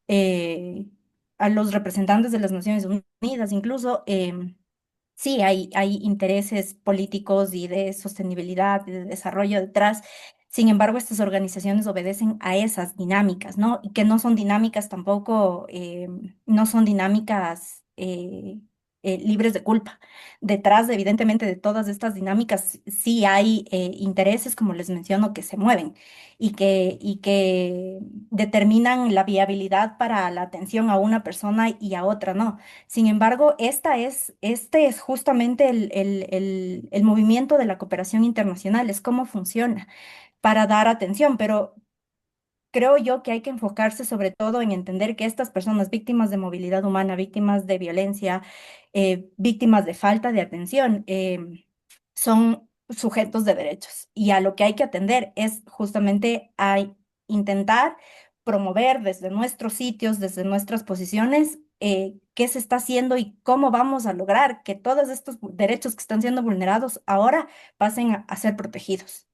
eh, a los representantes de las Naciones Unidas, incluso, sí, hay intereses políticos y de sostenibilidad y de desarrollo detrás. Sin embargo, estas organizaciones obedecen a esas dinámicas, ¿no? Y que no son dinámicas tampoco, no son dinámicas libres de culpa. Detrás, evidentemente, de todas estas dinámicas, sí hay intereses, como les menciono, que se mueven y que determinan la viabilidad para la atención a una persona y a otra no. Sin embargo, este es justamente el movimiento de la cooperación internacional, es cómo funciona para dar atención, pero creo yo que hay que enfocarse sobre todo en entender que estas personas víctimas de movilidad humana, víctimas de violencia, víctimas de falta de atención, son sujetos de derechos y a lo que hay que atender es justamente a intentar promover desde nuestros sitios, desde nuestras posiciones, qué se está haciendo y cómo vamos a lograr que todos estos derechos que están siendo vulnerados ahora pasen a ser protegidos.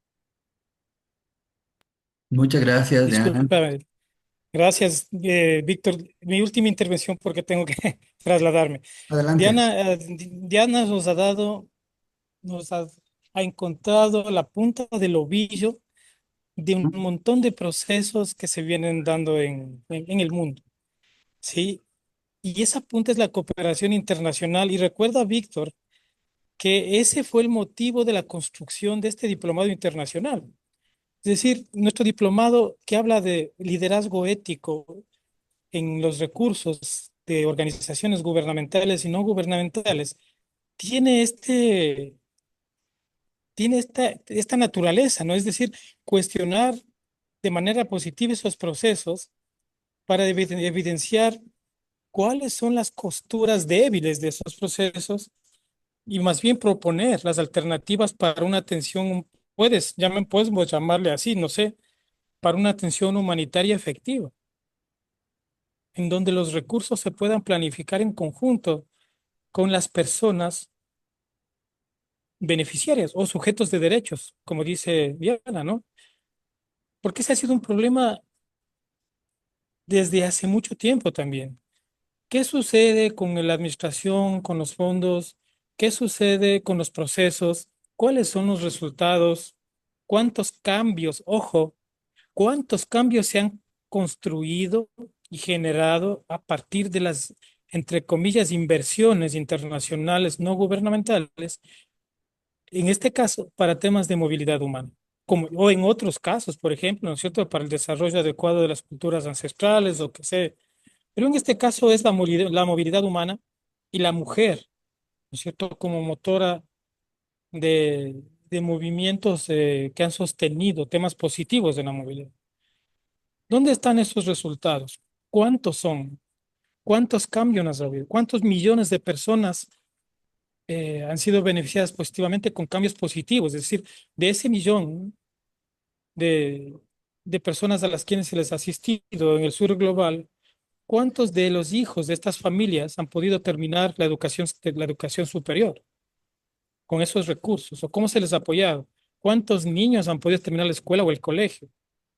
Muchas gracias, Diana. Discúlpame. Gracias, Víctor. Mi última intervención porque tengo que trasladarme. Adelante. Diana ha encontrado la punta del ovillo de un montón de procesos que se vienen dando en el mundo, ¿sí? Y esa punta es la cooperación internacional. Y recuerda, Víctor, que ese fue el motivo de la construcción de este diplomado internacional. Es decir, nuestro diplomado que habla de liderazgo ético en los recursos de organizaciones gubernamentales y no gubernamentales, tiene esta naturaleza, ¿no? Es decir, cuestionar de manera positiva esos procesos para evidenciar cuáles son las costuras débiles de esos procesos y más bien proponer las alternativas para una atención, podemos llamarle así, no sé, para una atención humanitaria efectiva, en donde los recursos se puedan planificar en conjunto con las personas beneficiarias o sujetos de derechos, como dice Diana, ¿no? Porque ese ha sido un problema desde hace mucho tiempo también. ¿Qué sucede con la administración, con los fondos? ¿Qué sucede con los procesos? ¿Cuáles son los resultados? ¿Cuántos cambios, ojo, cuántos cambios se han construido y generado a partir de las, entre comillas, inversiones internacionales no gubernamentales en este caso, para temas de movilidad humana, como, o en otros casos, por ejemplo, ¿no es cierto?, para el desarrollo adecuado de las culturas ancestrales, o que sea. Pero en este caso es la movilidad humana y la mujer, ¿no es cierto?, como motora de movimientos que han sostenido temas positivos de la movilidad. ¿Dónde están esos resultados? ¿Cuántos son? ¿Cuántos cambios ha habido? ¿Cuántos millones de personas han sido beneficiadas positivamente con cambios positivos? Es decir, de ese millón de, de personas a las quienes se les ha asistido en el sur global, ¿cuántos de los hijos de estas familias han podido terminar la educación superior con esos recursos? ¿O cómo se les ha apoyado? ¿Cuántos niños han podido terminar la escuela o el colegio?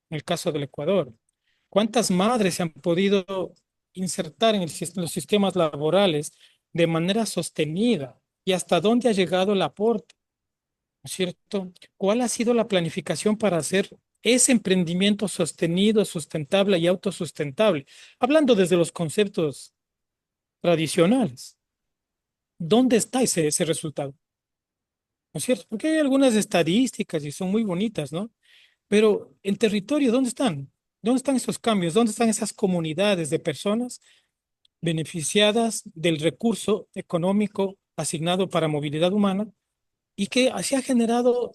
En el caso del Ecuador. ¿Cuántas madres se han podido insertar en los sistemas laborales de manera sostenida? ¿Y hasta dónde ha llegado el aporte? ¿No es cierto? ¿Cuál ha sido la planificación para hacer ese emprendimiento sostenido, sustentable y autosustentable? Hablando desde los conceptos tradicionales, ¿dónde está ese resultado? ¿No es cierto? Porque hay algunas estadísticas y son muy bonitas, ¿no? Pero en territorio, ¿dónde están? ¿Dónde están esos cambios? ¿Dónde están esas comunidades de personas beneficiadas del recurso económico asignado para movilidad humana y que así ha generado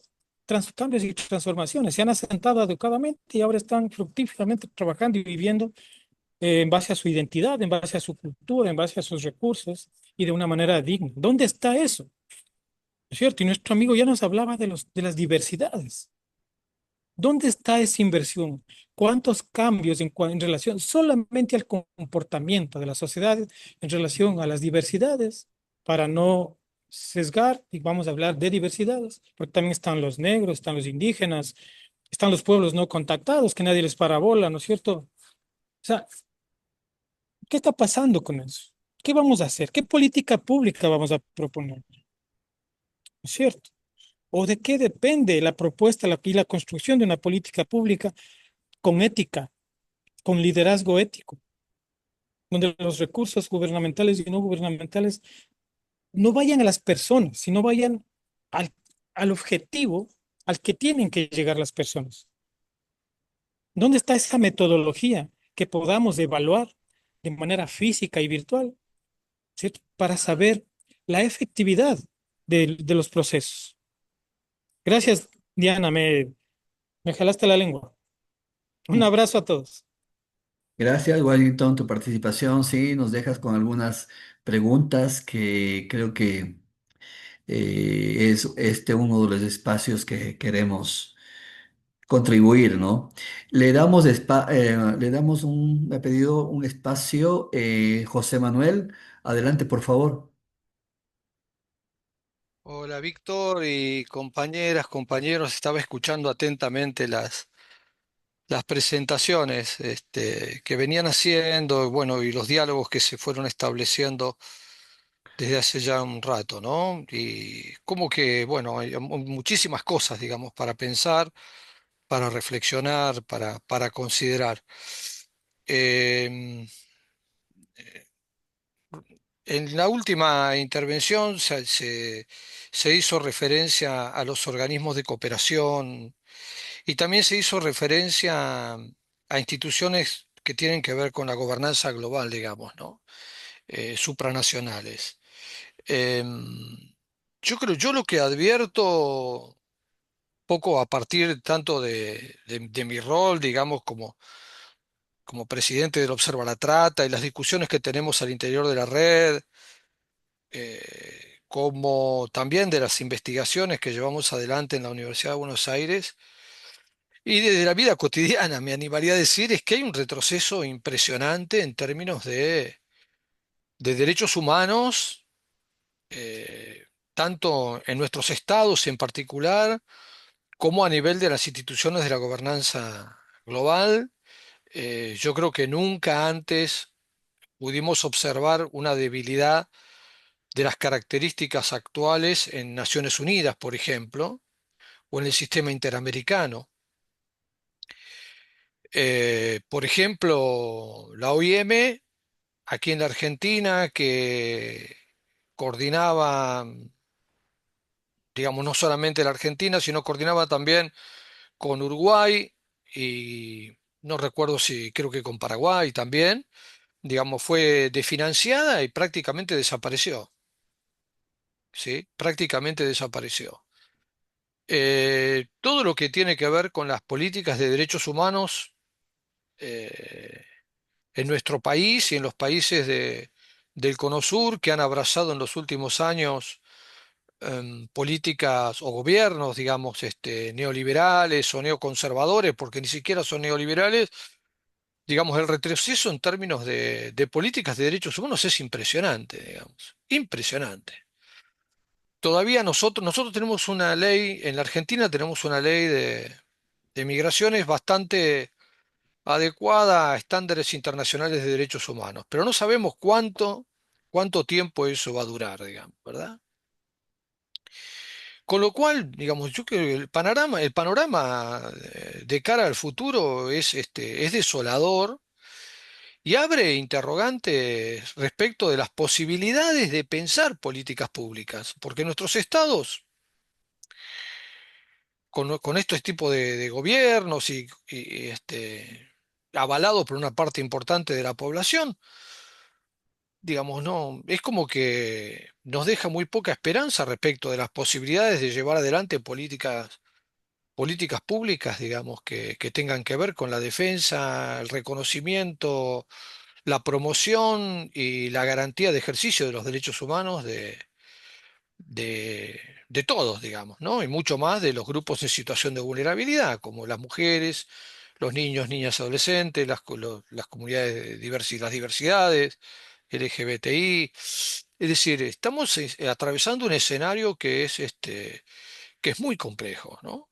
cambios y transformaciones? Se han asentado adecuadamente y ahora están fructíferamente trabajando y viviendo en base a su identidad, en base a su cultura, en base a sus recursos y de una manera digna. ¿Dónde está eso? ¿Es cierto? Y nuestro amigo ya nos hablaba de las diversidades. ¿Dónde está esa inversión? ¿Cuántos cambios en relación solamente al comportamiento de las sociedades en relación a las diversidades? Para no sesgar, y vamos a hablar de diversidades, porque también están los negros, están los indígenas, están los pueblos no contactados, que nadie les parabola, ¿no es cierto? O sea, ¿qué está pasando con eso? ¿Qué vamos a hacer? ¿Qué política pública vamos a proponer? ¿No es cierto? ¿O de qué depende la propuesta y la construcción de una política pública con ética, con liderazgo ético, donde los recursos gubernamentales y no gubernamentales no vayan a las personas, sino vayan al, al objetivo al que tienen que llegar las personas? ¿Dónde está esa metodología que podamos evaluar de manera física y virtual, ¿cierto?, para saber la efectividad de los procesos? Gracias, Diana, me jalaste la lengua. Un abrazo a todos. Gracias, Wellington, tu participación. Sí, nos dejas con algunas preguntas que creo que es uno de los espacios que queremos contribuir, ¿no? Le damos ha pedido un espacio, José Manuel. Adelante, por favor. Hola Víctor y compañeras, compañeros, estaba escuchando atentamente las presentaciones que venían haciendo, bueno, y los diálogos que se fueron estableciendo desde hace ya un rato, ¿no? Y como que, bueno, hay muchísimas cosas, digamos, para pensar, para reflexionar, para considerar. Em, En la última intervención se hizo referencia a los organismos de cooperación y también se hizo referencia a instituciones que tienen que ver con la gobernanza global, digamos, ¿no? Supranacionales. Em, yo lo que advierto poco a partir tanto de mi rol, digamos, como presidente del Observa la Trata y las discusiones que tenemos al interior de la red, como también de las investigaciones que llevamos adelante en la Universidad de Buenos Aires y desde la vida cotidiana, me animaría a decir, es que hay un retroceso impresionante en términos de derechos humanos, tanto en nuestros estados en particular, como a nivel de las instituciones de la gobernanza global. Yo creo que nunca antes pudimos observar una debilidad de las características actuales en Naciones Unidas, por ejemplo, o en el sistema interamericano. Por ejemplo, la OIM, aquí en la Argentina, que coordinaba digamos, no solamente la Argentina, sino coordinaba también con Uruguay y no recuerdo si creo que con Paraguay también, digamos, fue desfinanciada y prácticamente desapareció, ¿sí? Prácticamente desapareció. Todo lo que tiene que ver con las políticas de derechos humanos eh, en nuestro país y en los países del Cono Sur que han abrazado en los últimos años políticas o gobiernos, digamos, neoliberales o neoconservadores, porque ni siquiera son neoliberales, digamos, el retroceso en términos de políticas de derechos humanos es impresionante, digamos, impresionante. Todavía nosotros tenemos una ley, en la Argentina tenemos una ley de migraciones bastante adecuada a estándares internacionales de derechos humanos, pero no sabemos cuánto tiempo eso va a durar, digamos, ¿verdad? Con lo cual, digamos, yo creo que el panorama de cara al futuro es desolador y abre interrogantes respecto de las posibilidades de pensar políticas públicas, porque nuestros estados, con estos tipos de gobiernos y avalados por una parte importante de la población, digamos, no, es como que nos deja muy poca esperanza respecto de las posibilidades de llevar adelante políticas públicas, digamos, que tengan que ver con la defensa, el reconocimiento, la promoción y la garantía de ejercicio de los derechos humanos de todos, digamos, ¿no? Y mucho más de los grupos en situación de vulnerabilidad, como las mujeres, los niños, niñas, adolescentes, las comunidades las diversidades, LGBTI. Es decir, estamos atravesando un escenario que es muy complejo, ¿no?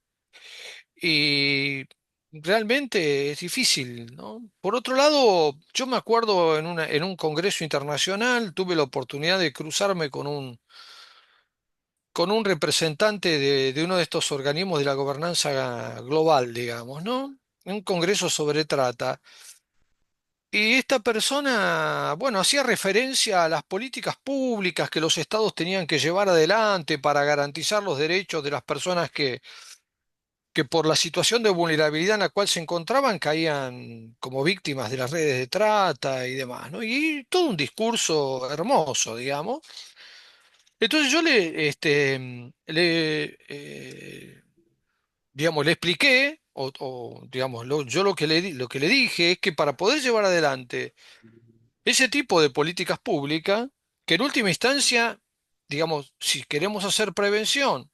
Y realmente es difícil, ¿no? Por otro lado, yo me acuerdo en un congreso internacional, tuve la oportunidad de cruzarme con un representante de uno de estos organismos de la gobernanza global, digamos, ¿no? Un congreso sobre trata. Y esta persona, bueno, hacía referencia a las políticas públicas que los estados tenían que llevar adelante para garantizar los derechos de las personas que por la situación de vulnerabilidad en la cual se encontraban caían como víctimas de las redes de trata y demás, ¿no? Y todo un discurso hermoso, digamos. Entonces yo digamos, le expliqué, digamos, yo lo que le dije es que para poder llevar adelante ese tipo de políticas públicas, que en última instancia, digamos, si queremos hacer prevención,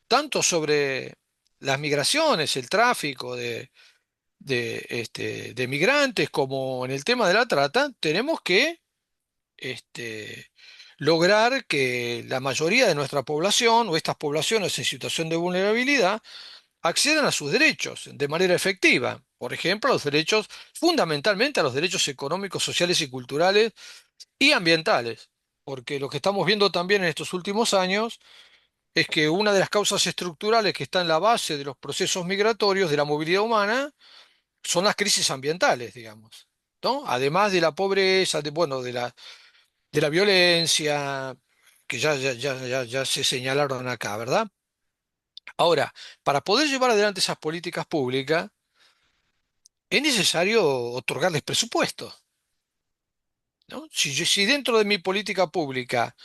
tanto sobre las migraciones, el tráfico de migrantes, como en el tema de la trata, tenemos que este, lograr que la mayoría de nuestra población o estas poblaciones en situación de vulnerabilidad accedan a sus derechos de manera efectiva. Por ejemplo, a los derechos, fundamentalmente a los derechos económicos, sociales y culturales y ambientales. Porque lo que estamos viendo también en estos últimos años es que una de las causas estructurales que está en la base de los procesos migratorios de la movilidad humana son las crisis ambientales, digamos, ¿no? Además de la pobreza, bueno, de la violencia, que ya se señalaron acá, ¿verdad? Ahora, para poder llevar adelante esas políticas públicas, es necesario otorgarles presupuesto, ¿no? Si dentro de mi política pública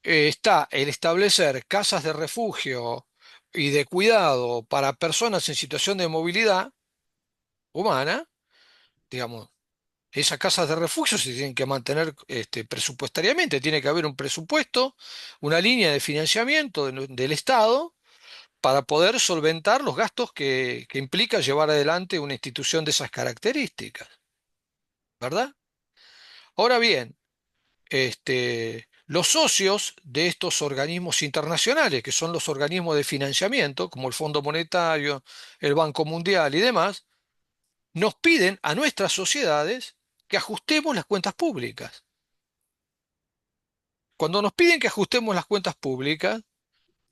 está el establecer casas de refugio y de cuidado para personas en situación de movilidad humana, digamos, esas casas de refugio se tienen que mantener presupuestariamente, tiene que haber un presupuesto, una línea de financiamiento del Estado para poder solventar los gastos que implica llevar adelante una institución de esas características, ¿verdad? Ahora bien, los socios de estos organismos internacionales, que son los organismos de financiamiento, como el Fondo Monetario, el Banco Mundial y demás, nos piden a nuestras sociedades que ajustemos las cuentas públicas. Cuando nos piden que ajustemos las cuentas públicas,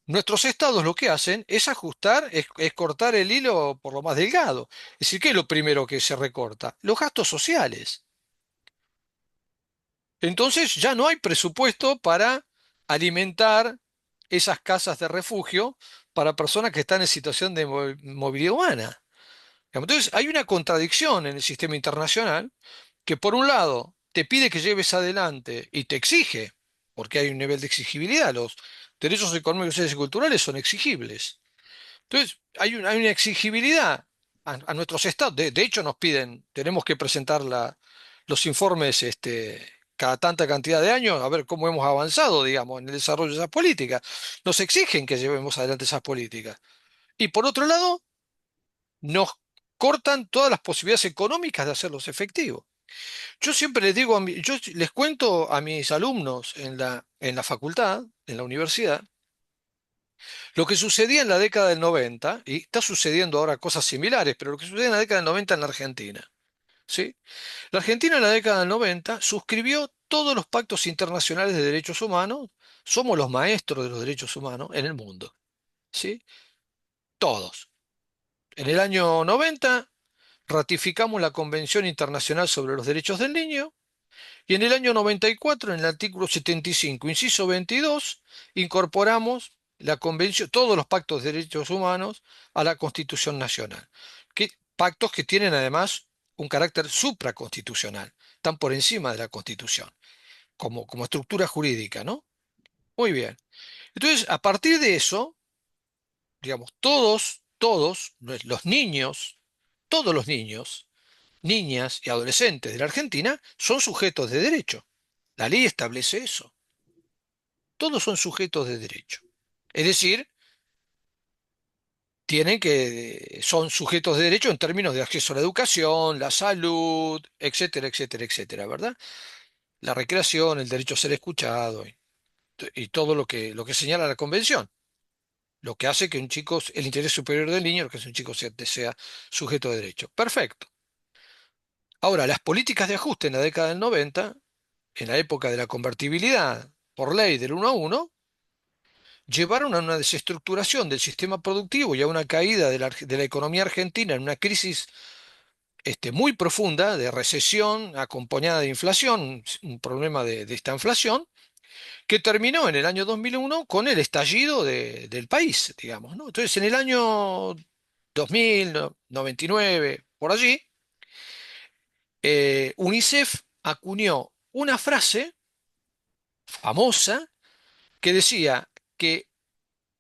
nuestros estados lo que hacen es ajustar, es cortar el hilo por lo más delgado. Es decir, ¿qué es lo primero que se recorta? Los gastos sociales. Entonces ya no hay presupuesto para alimentar esas casas de refugio para personas que están en situación de movilidad humana. Entonces, hay una contradicción en el sistema internacional que por un lado te pide que lleves adelante y te exige, porque hay un nivel de exigibilidad, los derechos económicos, sociales y culturales son exigibles. Entonces, hay una exigibilidad a nuestros estados. De hecho, nos piden, tenemos que presentar los informes cada tanta cantidad de años, a ver cómo hemos avanzado, digamos, en el desarrollo de esas políticas. Nos exigen que llevemos adelante esas políticas. Y por otro lado, nos cortan todas las posibilidades económicas de hacerlos efectivos. Yo siempre les digo, yo les cuento a mis alumnos en la facultad, en la universidad, lo que sucedía en la década del 90, y está sucediendo ahora cosas similares, pero lo que sucedía en la década del 90 en la Argentina, ¿sí? La Argentina en la década del 90 suscribió todos los pactos internacionales de derechos humanos, somos los maestros de los derechos humanos en el mundo, ¿sí? Todos. En el año 90 ratificamos la Convención Internacional sobre los Derechos del Niño, y en el año 94, en el artículo 75, inciso 22, incorporamos la convención, todos los pactos de derechos humanos a la Constitución Nacional. Pactos que tienen además un carácter supraconstitucional, están por encima de la Constitución, como estructura jurídica, ¿no? Muy bien. Entonces, a partir de eso, digamos, todos los niños, todos los niños, niñas y adolescentes de la Argentina son sujetos de derecho. La ley establece eso. Todos son sujetos de derecho. Es decir, son sujetos de derecho en términos de acceso a la educación, la salud, etcétera, etcétera, etcétera, ¿verdad? La recreación, el derecho a ser escuchado y todo lo que señala la Convención. Lo que hace que un chico, el interés superior del niño, lo que es un chico sea sujeto de derecho. Perfecto. Ahora, las políticas de ajuste en la década del 90, en la época de la convertibilidad por ley del 1 a 1, llevaron a una desestructuración del sistema productivo y a una caída de la economía argentina en una crisis muy profunda de recesión acompañada de inflación, un problema de esta inflación, que terminó en el año 2001 con el estallido del país, digamos, ¿no? Entonces, en el año 2000, 99, por allí, UNICEF acuñó una frase famosa que decía que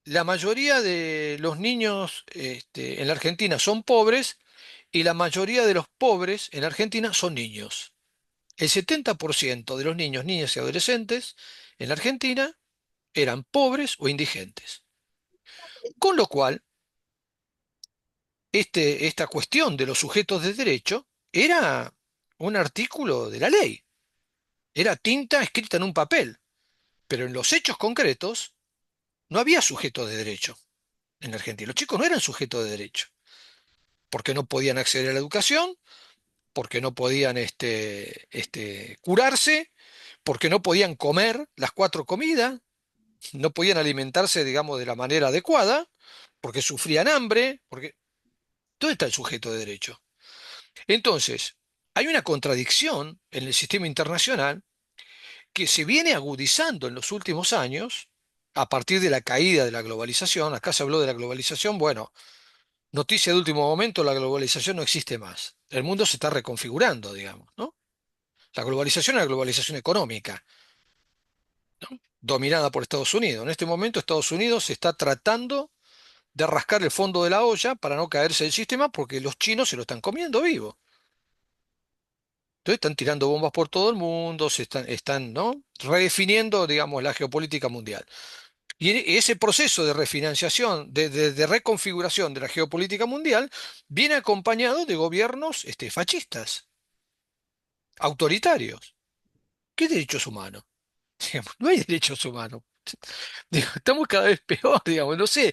la mayoría de los niños en la Argentina son pobres y la mayoría de los pobres en la Argentina son niños. El 70% de los niños, niñas y adolescentes en la Argentina eran pobres o indigentes. Con lo cual, esta cuestión de los sujetos de derecho era un artículo de la ley, era tinta escrita en un papel, pero en los hechos concretos no había sujeto de derecho en Argentina. Los chicos no eran sujetos de derecho, porque no podían acceder a la educación, porque no podían curarse, porque no podían comer las cuatro comidas, no podían alimentarse, digamos, de la manera adecuada, porque sufrían hambre, porque... ¿Dónde está el sujeto de derecho? Entonces, hay una contradicción en el sistema internacional que se viene agudizando en los últimos años a partir de la caída de la globalización. Acá se habló de la globalización. Bueno, noticia de último momento, la globalización no existe más. El mundo se está reconfigurando, digamos, ¿no? La globalización es la globalización económica, ¿no? Dominada por Estados Unidos. En este momento Estados Unidos está tratando de rascar el fondo de la olla para no caerse del sistema porque los chinos se lo están comiendo vivo. Entonces están tirando bombas por todo el mundo, están, ¿no? Redefiniendo, digamos, la geopolítica mundial. Y ese proceso de refinanciación, de reconfiguración de la geopolítica mundial, viene acompañado de gobiernos fascistas, autoritarios. ¿Qué derechos humanos? Digamos, no hay derechos humanos. Digo, estamos cada vez peor, digamos, no sé.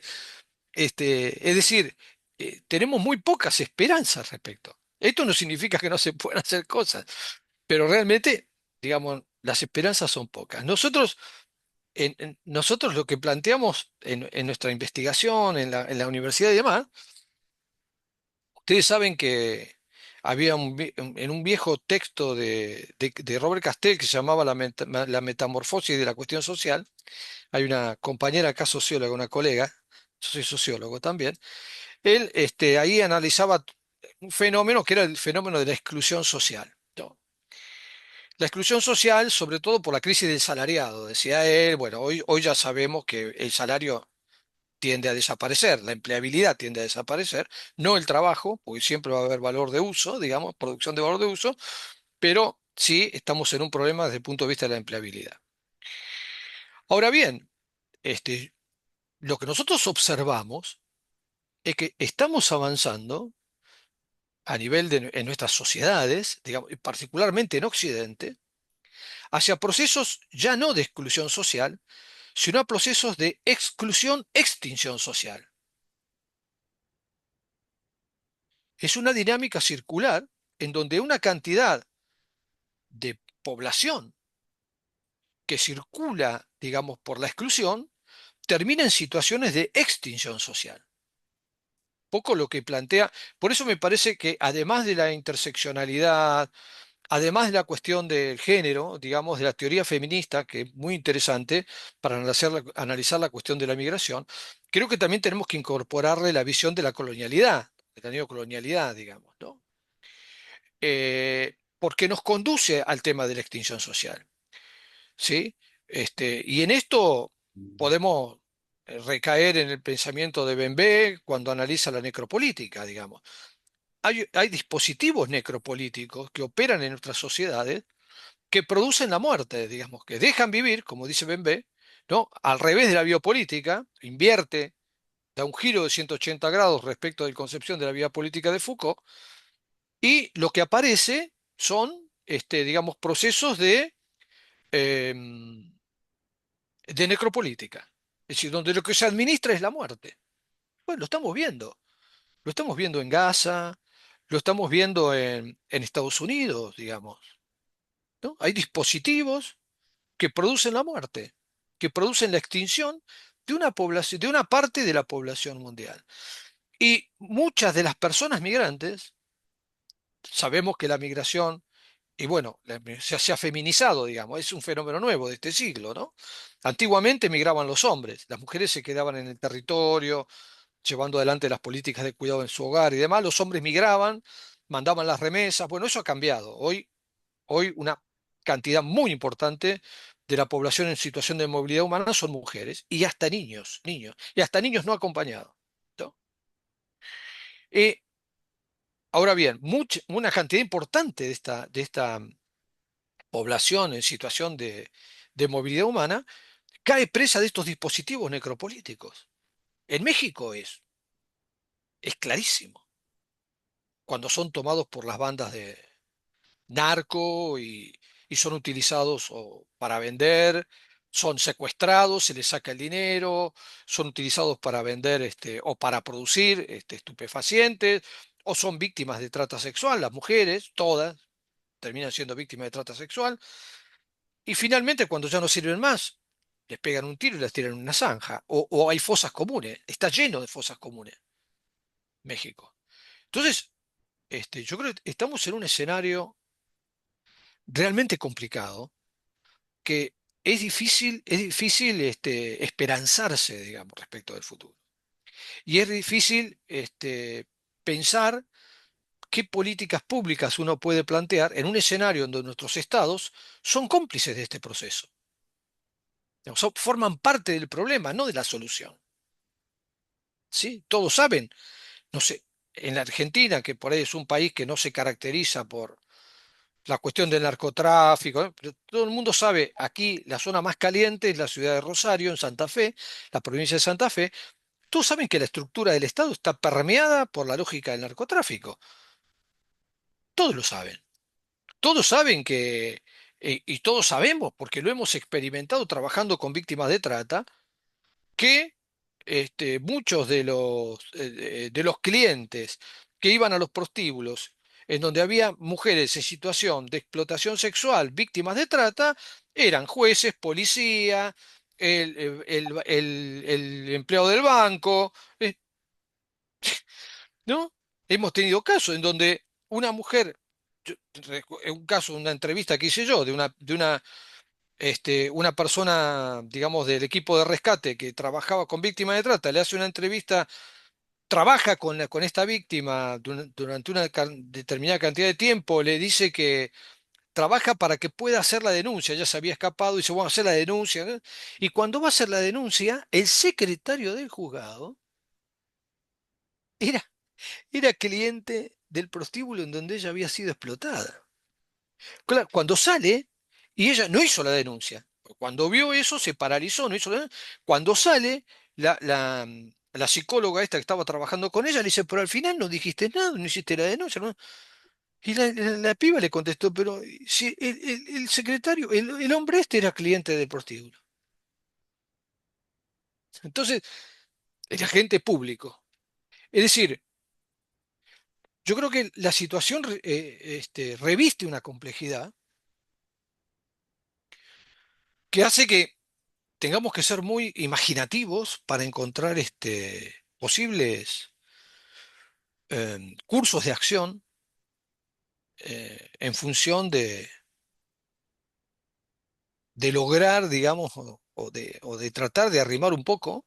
Es decir, tenemos muy pocas esperanzas al respecto. Esto no significa que no se puedan hacer cosas, pero realmente, digamos, las esperanzas son pocas. Nosotros lo que planteamos en nuestra investigación, en la universidad y demás, ustedes saben que había en un viejo texto de Robert Castell que se llamaba La metamorfosis de la cuestión social. Hay una compañera acá socióloga, una colega, yo soy sociólogo también. Él ahí analizaba un fenómeno que era el fenómeno de la exclusión social, ¿no? La exclusión social, sobre todo por la crisis del salariado, decía él. Bueno, hoy ya sabemos que el salario tiende a desaparecer, la empleabilidad tiende a desaparecer, no el trabajo, porque siempre va a haber valor de uso, digamos, producción de valor de uso, pero sí estamos en un problema desde el punto de vista de la empleabilidad. Ahora bien, este, lo que nosotros observamos es que estamos avanzando a nivel en nuestras sociedades, digamos, y particularmente en Occidente, hacia procesos ya no de exclusión social, sino a procesos de exclusión-extinción social. Es una dinámica circular en donde una cantidad de población que circula, digamos, por la exclusión, termina en situaciones de extinción social. Poco lo que plantea, por eso me parece que además de la interseccionalidad, además de la cuestión del género, digamos, de la teoría feminista, que es muy interesante para analizar la cuestión de la migración, creo que también tenemos que incorporarle la visión de la colonialidad, de la neocolonialidad, digamos, ¿no? Porque nos conduce al tema de la extinción social, ¿sí? Y en esto podemos recaer en el pensamiento de Bembé cuando analiza la necropolítica, digamos. Hay dispositivos necropolíticos que operan en nuestras sociedades que producen la muerte, digamos, que dejan vivir, como dice Bembé, ¿no? Al revés de la biopolítica, invierte, da un giro de 180 grados respecto de la concepción de la biopolítica de Foucault, y lo que aparece son, digamos, procesos em, de necropolítica. Es decir, donde lo que se administra es la muerte. Bueno, lo estamos viendo en Gaza, lo estamos viendo en Estados Unidos, digamos, ¿no? Hay dispositivos que producen la muerte, que producen la extinción de una población, de una parte de la población mundial. Y muchas de las personas migrantes, sabemos que la migración, y bueno, se ha feminizado, digamos, es un fenómeno nuevo de este siglo, ¿no? Antiguamente migraban los hombres, las mujeres se quedaban en el territorio, llevando adelante las políticas de cuidado en su hogar y demás, los hombres migraban, mandaban las remesas, bueno, eso ha cambiado. Hoy una cantidad muy importante de la población en situación de movilidad humana son mujeres y hasta niños, y hasta niños no acompañados, ¿no? Eh, Ahora bien, una cantidad importante de esta población en situación de movilidad humana cae presa de estos dispositivos necropolíticos. En México es clarísimo, cuando son tomados por las bandas de narco y son utilizados para vender, son secuestrados, se les saca el dinero, son utilizados para vender o para producir estupefacientes, o son víctimas de trata sexual, las mujeres, todas terminan siendo víctimas de trata sexual, y finalmente cuando ya no sirven más, les pegan un tiro y las tiran en una zanja, o hay fosas comunes, está lleno de fosas comunes, México. Entonces, yo creo que estamos en un escenario realmente complicado, que es difícil esperanzarse, digamos, respecto del futuro. Y es difícil pensar qué políticas públicas uno puede plantear en un escenario donde nuestros estados son cómplices de este proceso. Digamos, forman parte del problema, no de la solución. ¿Sí? Todos saben, no sé, en la Argentina, que por ahí es un país que no se caracteriza por la cuestión del narcotráfico, ¿eh? Pero todo el mundo sabe, aquí la zona más caliente es la ciudad de Rosario, en Santa Fe, la provincia de Santa Fe. Todos saben que la estructura del Estado está permeada por la lógica del narcotráfico. Todos lo saben. Todos saben y todos sabemos, porque lo hemos experimentado trabajando con víctimas de trata, que muchos de los clientes que iban a los prostíbulos, en donde había mujeres en situación de explotación sexual, víctimas de trata, eran jueces, policía, el empleado del banco, ¿no? Hemos tenido casos en donde una mujer, en un caso, una entrevista que hice yo una persona, digamos, del equipo de rescate que trabajaba con víctimas de trata, le hace una entrevista, trabaja con esta víctima durante una determinada cantidad de tiempo, le dice que trabaja para que pueda hacer la denuncia, ya se había escapado, dice, vamos a hacer la denuncia, ¿no? Y cuando va a hacer la denuncia, el secretario del juzgado era, era cliente del prostíbulo en donde ella había sido explotada. Claro, cuando sale, y ella no hizo la denuncia, cuando vio eso se paralizó, no hizo la denuncia. Cuando sale, la psicóloga esta que estaba trabajando con ella le dice, pero al final no dijiste nada, no hiciste la denuncia, ¿no? Y la piba le contestó, pero si el secretario, el hombre este era cliente del prostíbulo. Entonces, era agente público. Es decir, yo creo que la situación reviste una complejidad que hace que tengamos que ser muy imaginativos para encontrar posibles cursos de acción en función de lograr, digamos, o de tratar de arrimar un poco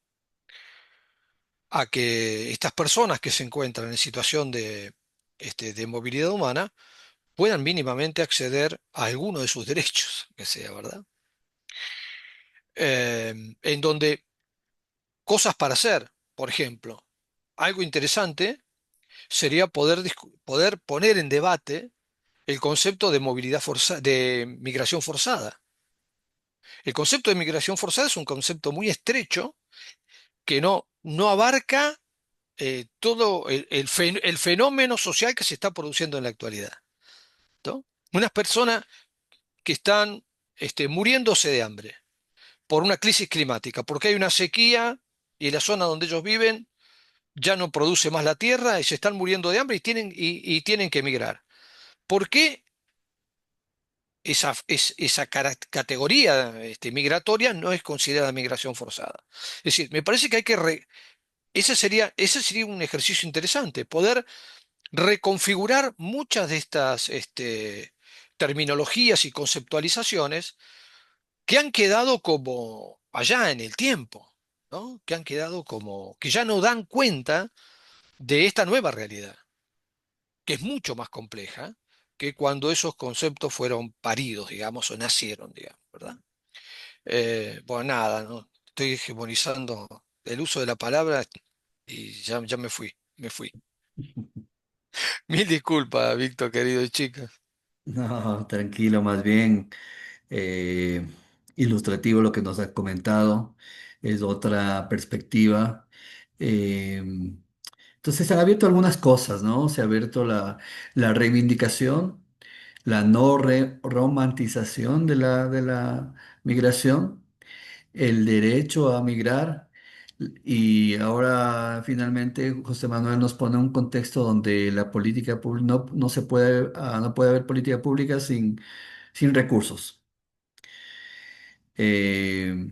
a que estas personas que se encuentran en situación de movilidad humana puedan mínimamente acceder a alguno de sus derechos, que sea, ¿verdad? En donde cosas para hacer, por ejemplo, algo interesante sería poder poner en debate el concepto de movilidad de migración forzada. El concepto de migración forzada es un concepto muy estrecho que no abarca todo el fenómeno social que se está produciendo en la actualidad, ¿no? Unas personas que están muriéndose de hambre por una crisis climática, porque hay una sequía y en la zona donde ellos viven ya no produce más la tierra y se están muriendo de hambre y tienen que emigrar. ¿Por qué esa categoría migratoria no es considerada migración forzada? Es decir, me parece que ese sería un ejercicio interesante, poder reconfigurar muchas de estas terminologías y conceptualizaciones que han quedado como allá en el tiempo, ¿no? Que han quedado como que ya no dan cuenta de esta nueva realidad, que es mucho más compleja que cuando esos conceptos fueron paridos, digamos, o nacieron, digamos, ¿verdad? Bueno, nada, ¿no? Estoy hegemonizando el uso de la palabra y ya me fui. Mil disculpas, Víctor, querido chica. No, tranquilo, más bien eh, ilustrativo lo que nos ha comentado, es otra perspectiva. Eh, entonces se han abierto algunas cosas, ¿no? Se ha abierto la reivindicación, la no romantización de la migración, el derecho a migrar. Y ahora finalmente José Manuel nos pone un contexto donde la política pública no se puede, no puede haber política pública sin recursos. Eh,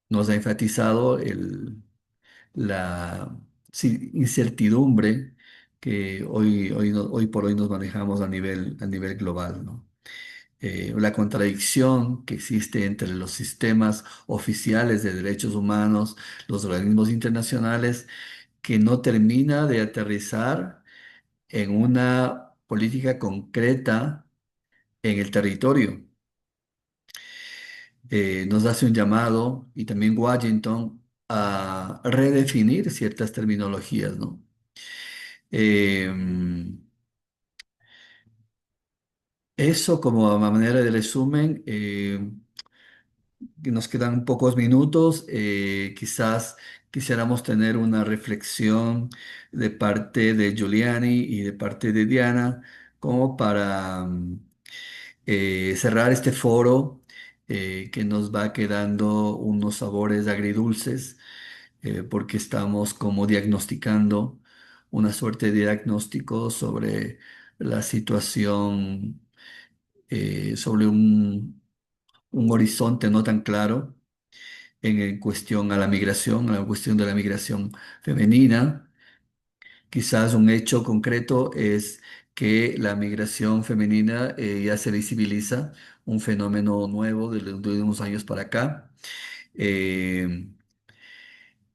Nos ha enfatizado la incertidumbre que hoy por hoy nos manejamos a nivel global, ¿no? La contradicción que existe entre los sistemas oficiales de derechos humanos, los organismos internacionales, que no termina de aterrizar en una política concreta en el territorio. Nos hace un llamado, y también Washington, a redefinir ciertas terminologías, ¿no? Eh, Eso como a manera de resumen, que nos quedan pocos minutos, quizás quisiéramos tener una reflexión de parte de Giuliani y de parte de Diana, como para cerrar este foro, que nos va quedando unos sabores agridulces, porque estamos como diagnosticando una suerte de diagnóstico sobre la situación, sobre un horizonte no tan claro en cuestión a la migración, a la cuestión de la migración femenina. Quizás un hecho concreto es que la migración femenina ya se visibiliza, un fenómeno nuevo de unos años para acá. Eh,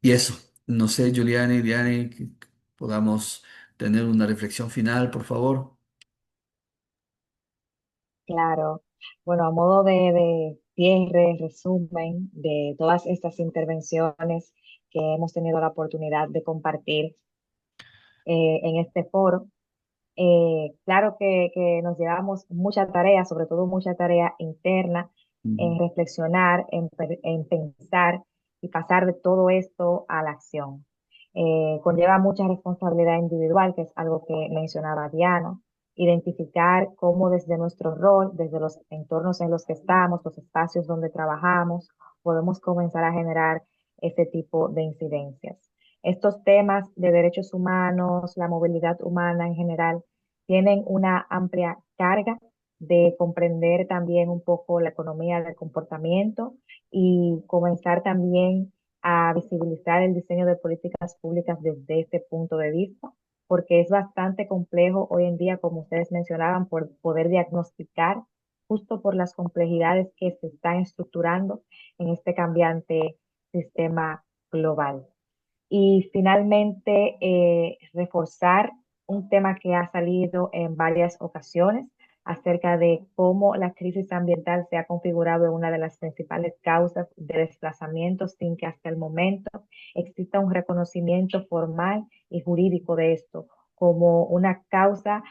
y eso, no sé, Juliani, Diane, que podamos tener una reflexión final, por favor. Claro. Bueno, a modo de cierre, resumen de todas estas intervenciones que hemos tenido la oportunidad de compartir en este foro. Claro que nos llevamos mucha tarea, sobre todo mucha tarea interna, en Ujú. reflexionar, en pensar y pasar de todo esto a la acción. Conlleva mucha responsabilidad individual, que es algo que mencionaba Diana, identificar cómo desde nuestro rol, desde los entornos en los que estamos, los espacios donde trabajamos, podemos comenzar a generar ese tipo de incidencias. Estos temas de derechos humanos, la movilidad humana en general, tienen una amplia carga de comprender también un poco la economía del comportamiento y comenzar también a visibilizar el diseño de políticas públicas desde este punto de vista, porque es bastante complejo hoy en día, como ustedes mencionaban, por poder diagnosticar justo por las complejidades que se están estructurando en este cambiante sistema global. Y finalmente, reforzar un tema que ha salido en varias ocasiones acerca de cómo la crisis ambiental se ha configurado en una de las principales causas de desplazamiento sin que hasta el momento exista un reconocimiento formal y jurídico de esto como una causa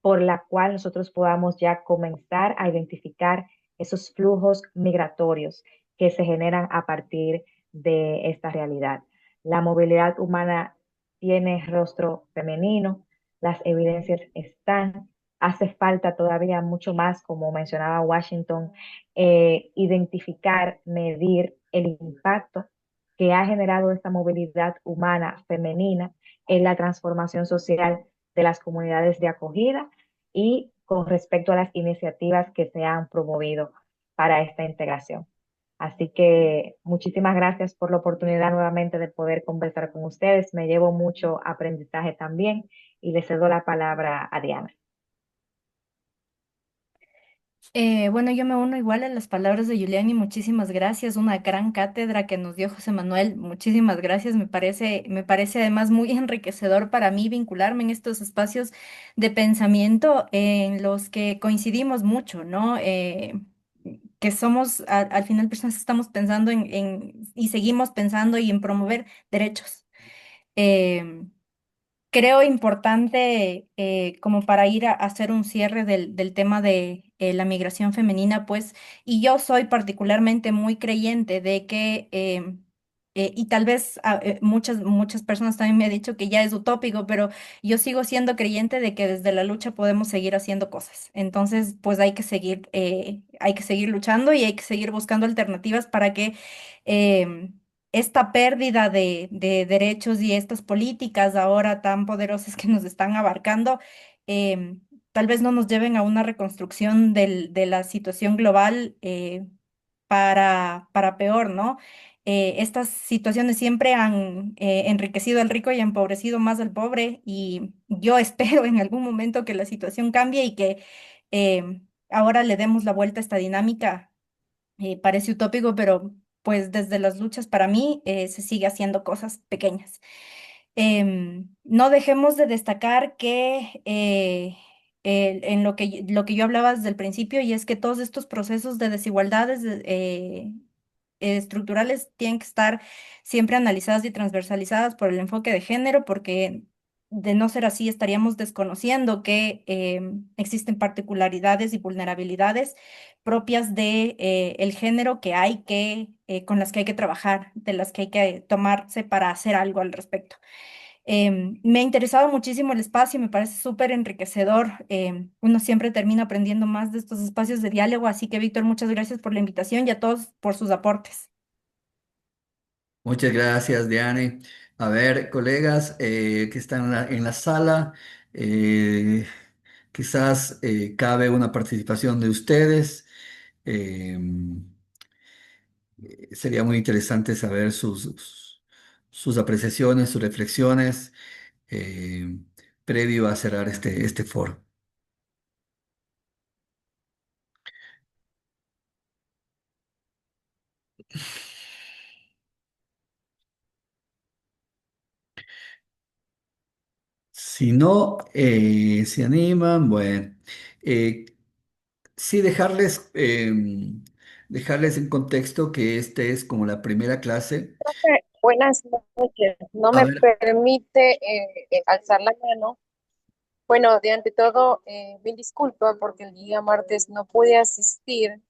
por la cual nosotros podamos ya comenzar a identificar esos flujos migratorios que se generan a partir de esta realidad. La movilidad humana tiene rostro femenino, las evidencias están, hace falta todavía mucho más, como mencionaba Washington, identificar, medir el impacto que ha generado esta movilidad humana femenina en la transformación social de las comunidades de acogida y con respecto a las iniciativas que se han promovido para esta integración. Así que muchísimas gracias por la oportunidad nuevamente de poder conversar con ustedes. Me llevo mucho aprendizaje también y le cedo la palabra a Diana. Bueno, yo me uno igual a las palabras de Julián y muchísimas gracias. Una gran cátedra que nos dio José Manuel. Muchísimas gracias. Me parece además muy enriquecedor para mí vincularme en estos espacios de pensamiento en los que coincidimos mucho, ¿no? Que somos al final personas que estamos pensando y seguimos pensando y en promover derechos. Em, Creo importante, como para ir a hacer un cierre del tema de la migración femenina, pues, y yo soy particularmente muy creyente de que, y tal vez muchas personas también me han dicho que ya es utópico, pero yo sigo siendo creyente de que desde la lucha podemos seguir haciendo cosas. Entonces, pues hay que seguir luchando y hay que seguir buscando alternativas para que esta pérdida de derechos y estas políticas ahora tan poderosas que nos están abarcando, tal vez no nos lleven a una reconstrucción de la situación global para peor, ¿no? Estas situaciones siempre han enriquecido al rico y empobrecido más al pobre y yo espero en algún momento que la situación cambie y que ahora le demos la vuelta a esta dinámica. Parece utópico, pero pues desde las luchas para mí se sigue haciendo cosas pequeñas. No dejemos de destacar que en lo que yo hablaba desde el principio, y es que todos estos procesos de desigualdades estructurales tienen que estar siempre analizadas y transversalizadas por el enfoque de género, porque de no ser así estaríamos desconociendo que existen particularidades y vulnerabilidades propias de el género que hay con las que hay que trabajar, de las que hay que tomarse para hacer algo al respecto. Me ha interesado muchísimo el espacio, me parece súper enriquecedor. Uno siempre termina aprendiendo más de estos espacios de diálogo, así que Víctor, muchas gracias por la invitación y a todos por sus aportes. Muchas gracias, Diane. A ver, colegas que están en la sala, eh, quizás cabe una participación de ustedes. Eh, Sería muy interesante saber sus apreciaciones, sus reflexiones. Eh, previo a cerrar este foro. Si no se animan, bueno, eh, sí dejarles en contexto que este es como la primera clase. Buenas noches. No A me ver, permite alzar la mano. Bueno, de ante todo, mil disculpas porque el día martes no pude asistir.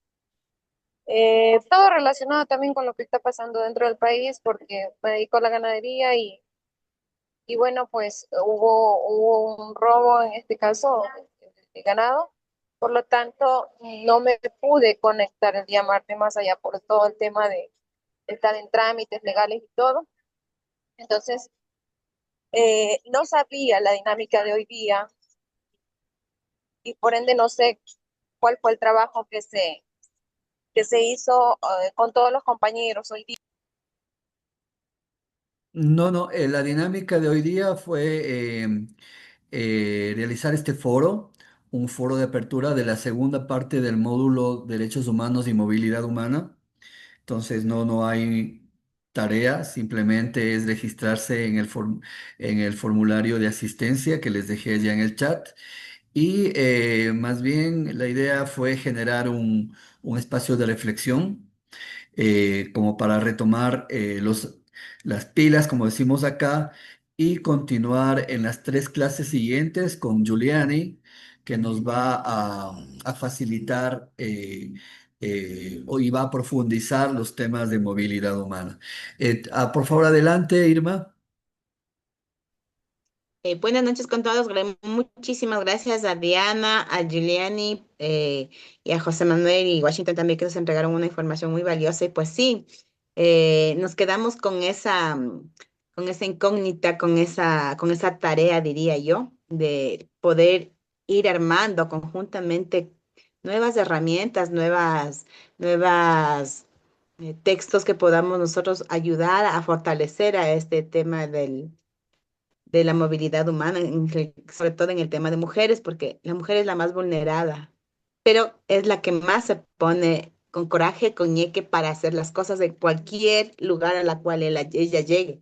Todo relacionado también con lo que está pasando dentro del país porque me dedico a la ganadería y bueno, pues hubo un robo en este caso de ganado. Por lo tanto, no me pude conectar el día martes más allá por todo el tema de estar en trámites legales y todo. Entonces, no sabía la dinámica de hoy día y por ende no sé cuál fue el trabajo que se hizo con todos los compañeros hoy día. no, no, la dinámica de hoy día fue realizar este foro, un foro de apertura de la segunda parte del módulo Derechos Humanos y Movilidad Humana. Entonces no hay tarea, simplemente es registrarse en el formulario de asistencia que les dejé ya en el chat. Y más bien la idea fue generar un espacio de reflexión como para retomar las pilas, como decimos acá, y continuar en las tres clases siguientes con Giuliani, que nos va a facilitar y va a profundizar los temas de movilidad humana. Por favor, adelante, Irma. Buenas noches con todos. Muchísimas gracias a Diana, a Giuliani y a José Manuel y Washington también que nos entregaron una información muy valiosa. Y pues sí, nos quedamos con esa incógnita, con esa tarea, diría yo, de poder ir armando conjuntamente nuevas herramientas, nuevas textos que podamos nosotros ayudar a fortalecer a este tema de la movilidad humana, sobre todo en el tema de mujeres, porque la mujer es la más vulnerada, pero es la que más se pone con coraje, con ñeque para hacer las cosas en cualquier lugar a la cual ella llegue.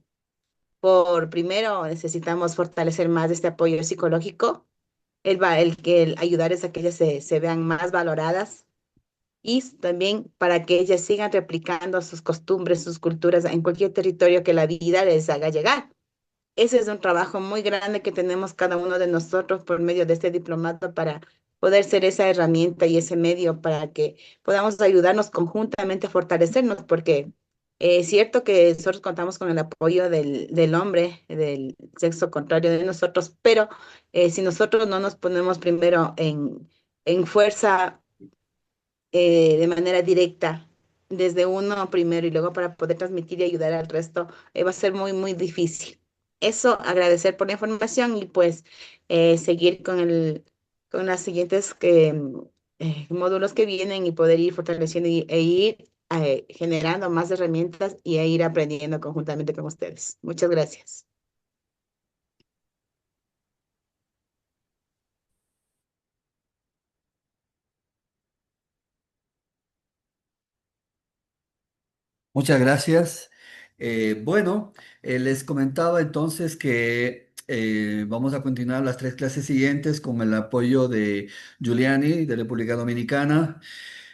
Por primero, necesitamos fortalecer más este apoyo psicológico, el ayudar es a que ellas se vean más valoradas y también para que ellas sigan replicando sus costumbres, sus culturas en cualquier territorio que la vida les haga llegar. Ese es un trabajo muy grande que tenemos cada uno de nosotros por medio de este diplomado para poder ser esa herramienta y ese medio para que podamos ayudarnos conjuntamente a fortalecernos, porque es cierto que nosotros contamos con el apoyo del hombre, del sexo contrario de nosotros, pero si nosotros no nos ponemos primero en fuerza de manera directa desde uno primero y luego para poder transmitir y ayudar al resto, va a ser muy, muy difícil. Eso, agradecer por la información y pues seguir con las siguientes módulos que vienen y poder ir fortaleciendo e ir generando más herramientas y ir aprendiendo conjuntamente con ustedes. Muchas gracias. Muchas gracias. Bueno, les comentaba entonces que vamos a continuar las tres clases siguientes con el apoyo de Giuliani de República Dominicana.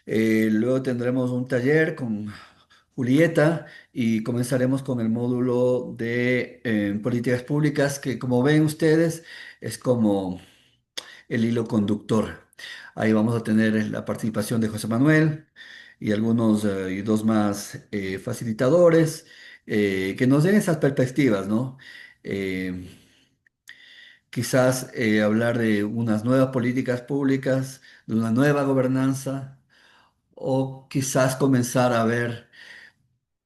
Luego tendremos un taller con Julieta y comenzaremos con el módulo de políticas públicas que como ven ustedes es como el hilo conductor. Ahí vamos a tener la participación de José Manuel y algunos y dos más facilitadores que nos den esas perspectivas, ¿no? Eh, Quizás hablar de unas nuevas políticas públicas, de una nueva gobernanza, o quizás comenzar a ver,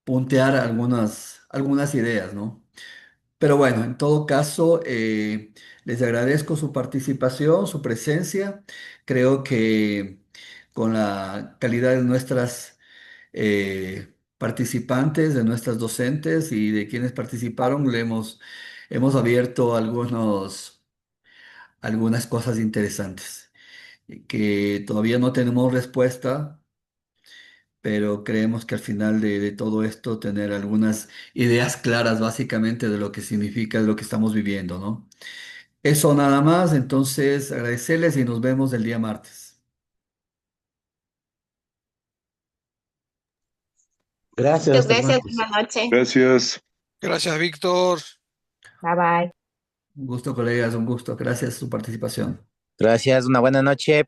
puntear algunas ideas, ¿no? Pero bueno, en todo caso, les agradezco su participación, su presencia. Creo que con la calidad de nuestras participantes, de nuestras docentes y de quienes participaron, hemos abierto algunas cosas interesantes, que todavía no tenemos respuesta, pero creemos que al final de todo esto tener algunas ideas claras básicamente de lo que significa, de lo que estamos viviendo, ¿no? Eso nada más, entonces agradecerles y nos vemos el día martes. Gracias, Muchas hasta el gracias, martes. buenas noches. Gracias. Gracias, Víctor. Bye bye. Un gusto, colegas, un gusto. Gracias por su participación. Gracias, una buena noche.